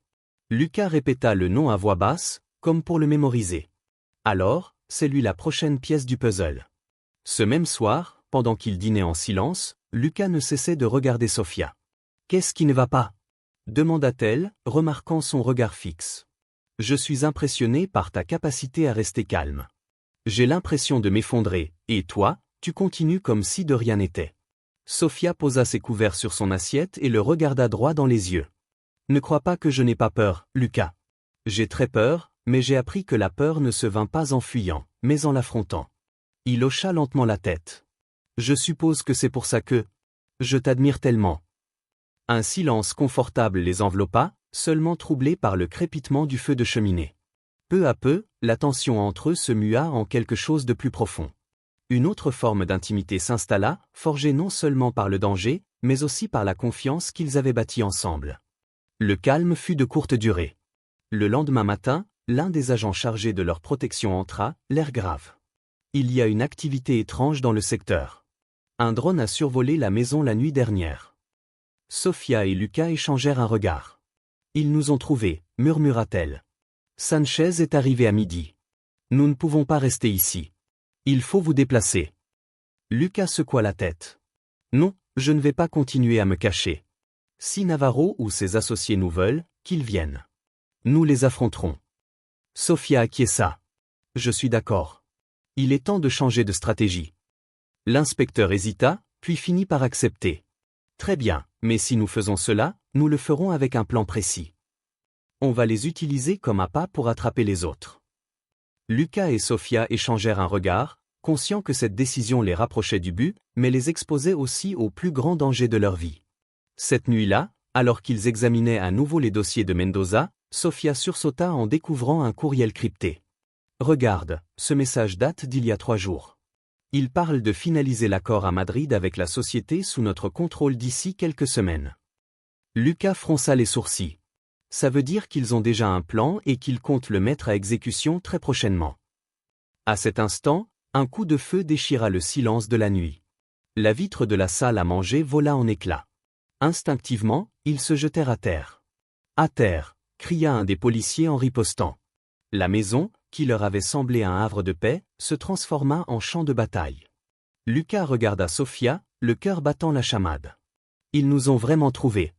Lucas répéta le nom à voix basse, comme pour le mémoriser. Alors, c'est lui la prochaine pièce du puzzle. Ce même soir, pendant qu'il dînait en silence, Lucas ne cessait de regarder Sofia. « Qu'est-ce qui ne va pas ?» demanda-t-elle, remarquant son regard fixe. « Je suis impressionné par ta capacité à rester calme. J'ai l'impression de m'effondrer, et toi, tu continues comme si de rien n'était. » Sofia posa ses couverts sur son assiette et le regarda droit dans les yeux. « Ne crois pas que je n'ai pas peur, Lucas. J'ai très peur, mais j'ai appris que la peur ne se vainc pas en fuyant, mais en l'affrontant. » Il hocha lentement la tête. « Je suppose que c'est pour ça que... je t'admire tellement. » Un silence confortable les enveloppa, seulement troublé par le crépitement du feu de cheminée. Peu à peu, la tension entre eux se mua en quelque chose de plus profond. Une autre forme d'intimité s'installa, forgée non seulement par le danger, mais aussi par la confiance qu'ils avaient bâtie ensemble. Le calme fut de courte durée. Le lendemain matin, l'un des agents chargés de leur protection entra, l'air grave. « Il y a une activité étrange dans le secteur. Un drone a survolé la maison la nuit dernière. » Sofia et Lucas échangèrent un regard. « Ils nous ont trouvés, murmura-t-elle. Sanchez est arrivé à midi. Nous ne pouvons pas rester ici. Il faut vous déplacer. » Lucas secoua la tête. « Non, je ne vais pas continuer à me cacher. Si Navarro ou ses associés nous veulent, qu'ils viennent. Nous les affronterons. » Sofia acquiesça. « Je suis d'accord. Il est temps de changer de stratégie. » L'inspecteur hésita, puis finit par accepter. « Très bien, mais si nous faisons cela, nous le ferons avec un plan précis. On va les utiliser comme appât pour attraper les autres. » Lucas et Sofia échangèrent un regard, conscients que cette décision les rapprochait du but, mais les exposait aussi au plus grand danger de leur vie. Cette nuit-là, alors qu'ils examinaient à nouveau les dossiers de Mendoza, Sofia sursauta en découvrant un courriel crypté. « Regarde, ce message date d'il y a 3 jours. Il parle de finaliser l'accord à Madrid avec la société sous notre contrôle d'ici quelques semaines. » Lucas fronça les sourcils. Ça veut dire qu'ils ont déjà un plan et qu'ils comptent le mettre à exécution très prochainement. À cet instant, un coup de feu déchira le silence de la nuit. La vitre de la salle à manger vola en éclats. Instinctivement, ils se jetèrent à terre. « À terre !» cria un des policiers en ripostant. La maison, qui leur avait semblé un havre de paix, se transforma en champ de bataille. Lucas regarda Sofia, le cœur battant la chamade. « Ils nous ont vraiment trouvés. »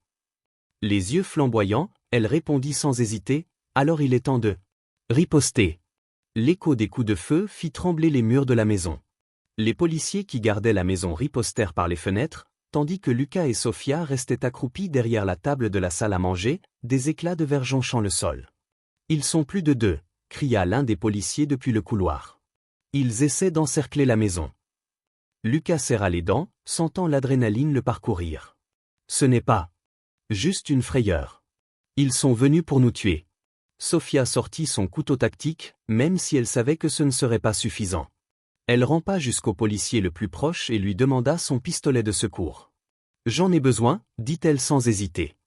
Les yeux flamboyants, elle répondit sans hésiter, « Alors il est temps de... riposter. » L'écho des coups de feu fit trembler les murs de la maison. Les policiers qui gardaient la maison ripostèrent par les fenêtres, tandis que Lucas et Sofia restaient accroupis derrière la table de la salle à manger, des éclats de verre jonchant le sol. « Ils sont plus de 2, cria l'un des policiers depuis le couloir. Ils essaient d'encercler la maison. Lucas serra les dents, sentant l'adrénaline le parcourir. Ce n'est pas juste une frayeur. Ils sont venus pour nous tuer. Sofia sortit son couteau tactique, même si elle savait que ce ne serait pas suffisant. Elle rampa jusqu'au policier le plus proche et lui demanda son pistolet de secours. J'en ai besoin, dit-elle sans hésiter.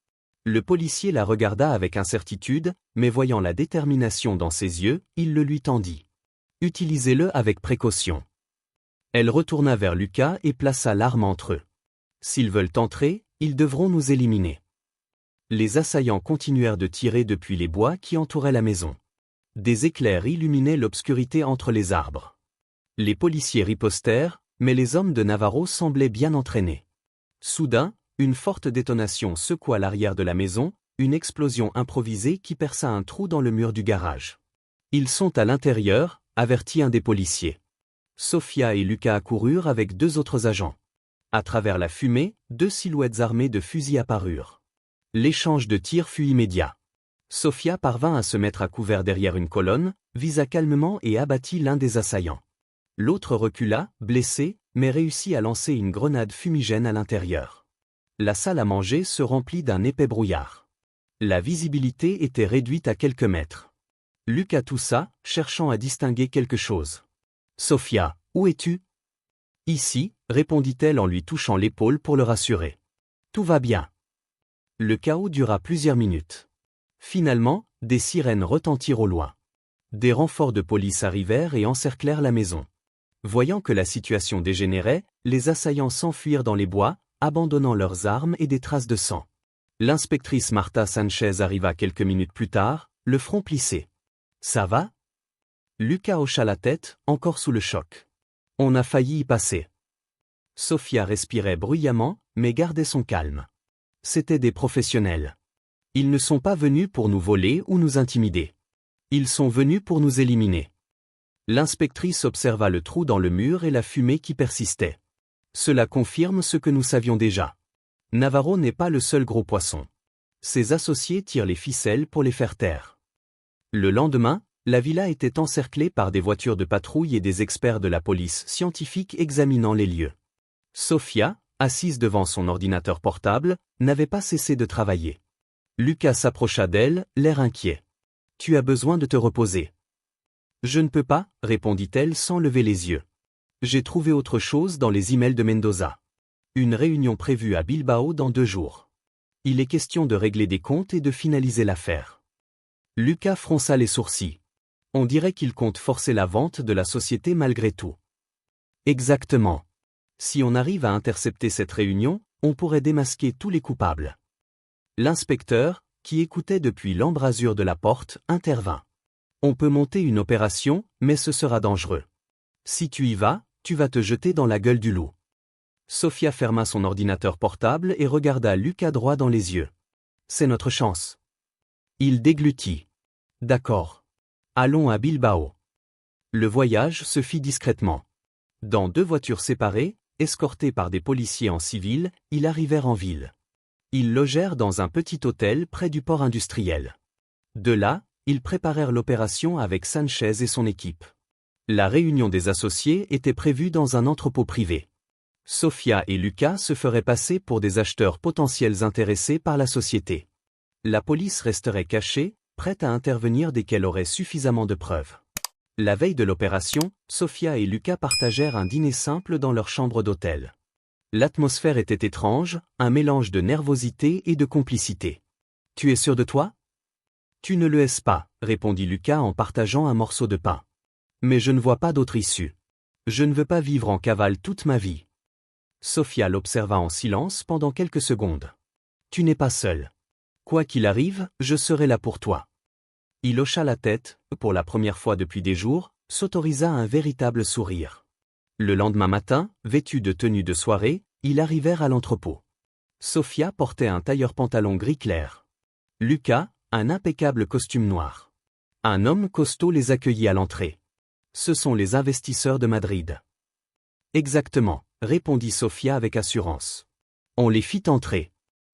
Le policier la regarda avec incertitude, mais voyant la détermination dans ses yeux, il le lui tendit. Utilisez-le avec précaution. Elle retourna vers Lucas et plaça l'arme entre eux. S'ils veulent entrer, ils devront nous éliminer. Les assaillants continuèrent de tirer depuis les bois qui entouraient la maison. Des éclairs illuminaient l'obscurité entre les arbres. Les policiers ripostèrent, mais les hommes de Navarro semblaient bien entraînés. Soudain, une forte détonation secoua l'arrière de la maison, une explosion improvisée qui perça un trou dans le mur du garage. Ils sont à l'intérieur, avertit un des policiers. Sofia et Lucas accoururent avec 2 autres agents. À travers la fumée, 2 silhouettes armées de fusils apparurent. L'échange de tirs fut immédiat. Sofia parvint à se mettre à couvert derrière une colonne, visa calmement et abattit l'un des assaillants. L'autre recula, blessé, mais réussit à lancer une grenade fumigène à l'intérieur. La salle à manger se remplit d'un épais brouillard. La visibilité était réduite à quelques mètres. Lucas toussa, cherchant à distinguer quelque chose. « Sofia, où es-tu » ? « Ici » répondit-elle en lui touchant l'épaule pour le rassurer. « Tout va bien. » Le chaos dura plusieurs minutes. Finalement, des sirènes retentirent au loin. Des renforts de police arrivèrent et encerclèrent la maison. Voyant que la situation dégénérait, les assaillants s'enfuirent dans les bois, abandonnant leurs armes et des traces de sang. L'inspectrice Marta Sanchez arriva quelques minutes plus tard, le front plissé. « Ça va » Lucas hocha la tête, encore sous le choc. « On a failli y passer. » Sofia respirait bruyamment, mais gardait son calme. C'étaient des professionnels. Ils ne sont pas venus pour nous voler ou nous intimider. Ils sont venus pour nous éliminer. L'inspectrice observa le trou dans le mur et la fumée qui persistait. Cela confirme ce que nous savions déjà. Navarro n'est pas le seul gros poisson. Ses associés tirent les ficelles pour les faire taire. Le lendemain, la villa était encerclée par des voitures de patrouille et des experts de la police scientifique examinant les lieux. Sofia, assise devant son ordinateur portable, n'avait pas cessé de travailler. Lucas s'approcha d'elle, l'air inquiet. « Tu as besoin de te reposer. »« Je ne peux pas, » répondit-elle sans lever les yeux. « J'ai trouvé autre chose dans les emails de Mendoza. Une réunion prévue à Bilbao dans 2 jours. Il est question de régler des comptes et de finaliser l'affaire. » Lucas fronça les sourcils. On dirait qu'il compte forcer la vente de la société malgré tout. Exactement. Si on arrive à intercepter cette réunion, on pourrait démasquer tous les coupables. L'inspecteur, qui écoutait depuis l'embrasure de la porte, intervint. On peut monter une opération, mais ce sera dangereux. Si tu y vas, tu vas te jeter dans la gueule du loup. Sofia ferma son ordinateur portable et regarda Lucas droit dans les yeux. C'est notre chance. Il déglutit. D'accord. Allons à Bilbao. Le voyage se fit discrètement. Dans 2 voitures séparées, escortés par des policiers en civil, ils arrivèrent en ville. Ils logèrent dans un petit hôtel près du port industriel. De là, ils préparèrent l'opération avec Sanchez et son équipe. La réunion des associés était prévue dans un entrepôt privé. Sofia et Lucas se feraient passer pour des acheteurs potentiels intéressés par la société. La police resterait cachée, prête à intervenir dès qu'elle aurait suffisamment de preuves. La veille de l'opération, Sofia et Lucas partagèrent un dîner simple dans leur chambre d'hôtel. L'atmosphère était étrange, un mélange de nervosité et de complicité. « Tu es sûr de toi ?»« Tu ne le es pas, » répondit Lucas en partageant un morceau de pain. « Mais je ne vois pas d'autre issue. Je ne veux pas vivre en cavale toute ma vie. » Sofia l'observa en silence pendant quelques secondes. « Tu n'es pas seul. Quoi qu'il arrive, je serai là pour toi. » Il hocha la tête, pour la première fois depuis des jours, s'autorisa un véritable sourire. Le lendemain matin, vêtus de tenue de soirée, ils arrivèrent à l'entrepôt. Sofia portait un tailleur-pantalon gris clair. Lucas, un impeccable costume noir. Un homme costaud les accueillit à l'entrée. « Ce sont les investisseurs de Madrid. »« Exactement, » répondit Sofia avec assurance. On les fit entrer.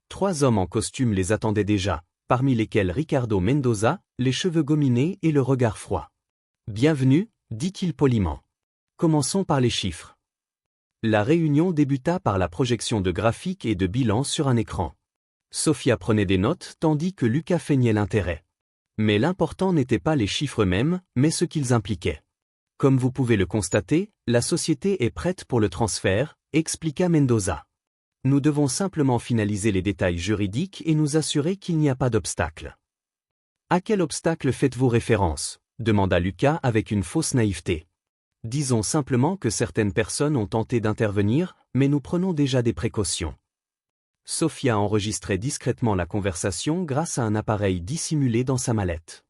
3 hommes en costume les attendaient déjà, parmi lesquels Ricardo Mendoza, les cheveux gominés et le regard froid. « Bienvenue, » dit-il poliment. « Commençons par les chiffres. » La réunion débuta par la projection de graphiques et de bilans sur un écran. Sofia prenait des notes tandis que Lucas feignait l'intérêt. Mais l'important n'était pas les chiffres mêmes, mais ce qu'ils impliquaient. « Comme vous pouvez le constater, la société est prête pour le transfert », expliqua Mendoza. « Nous devons simplement finaliser les détails juridiques et nous assurer qu'il n'y a pas d'obstacle. À quel obstacle faites-vous référence? Demanda Lucas avec une fausse naïveté. Disons simplement que certaines personnes ont tenté d'intervenir, mais nous prenons déjà des précautions. Sofia enregistrait discrètement la conversation grâce à un appareil dissimulé dans sa mallette.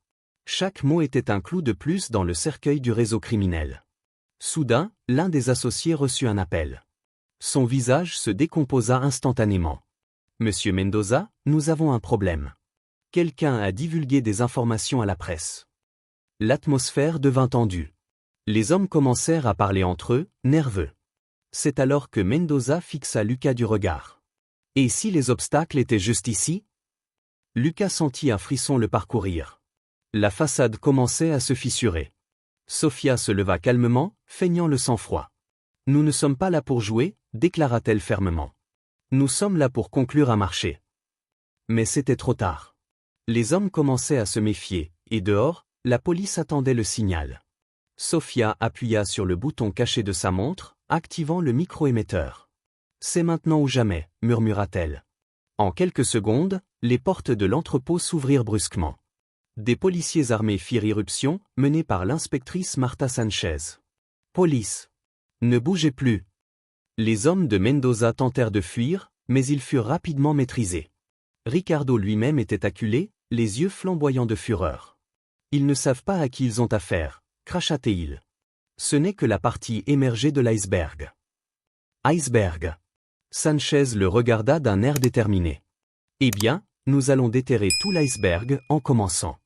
Chaque mot était un clou de plus dans le cercueil du réseau criminel. Soudain, l'un des associés reçut un appel. Son visage se décomposa instantanément. « Monsieur Mendoza, nous avons un problème. Quelqu'un a divulgué des informations à la presse. » L'atmosphère devint tendue. Les hommes commencèrent à parler entre eux, nerveux. C'est alors que Mendoza fixa Lucas du regard. « Et si les obstacles étaient juste ici ?» Lucas sentit un frisson le parcourir. La façade commençait à se fissurer. Sofia se leva calmement, feignant le sang-froid. « Nous ne sommes pas là pour jouer, déclara-t-elle fermement. Nous sommes là pour conclure un marché. » Mais c'était trop tard. Les hommes commençaient à se méfier, et dehors, la police attendait le signal. Sofia appuya sur le bouton caché de sa montre, activant le micro-émetteur. « C'est maintenant ou jamais, murmura-t-elle. En quelques secondes, les portes de l'entrepôt s'ouvrirent brusquement. Des policiers armés firent irruption, menés par l'inspectrice Marta Sanchez. « Police! Ne bougez plus !» Les hommes de Mendoza tentèrent de fuir, mais ils furent rapidement maîtrisés. Ricardo lui-même était acculé, les yeux flamboyants de fureur. « Ils ne savent pas à qui ils ont affaire », cracha-t-il. Ce n'est que la partie émergée de l'iceberg. Iceberg. Sanchez le regarda d'un air déterminé. Eh bien, nous allons déterrer tout l'iceberg en commençant.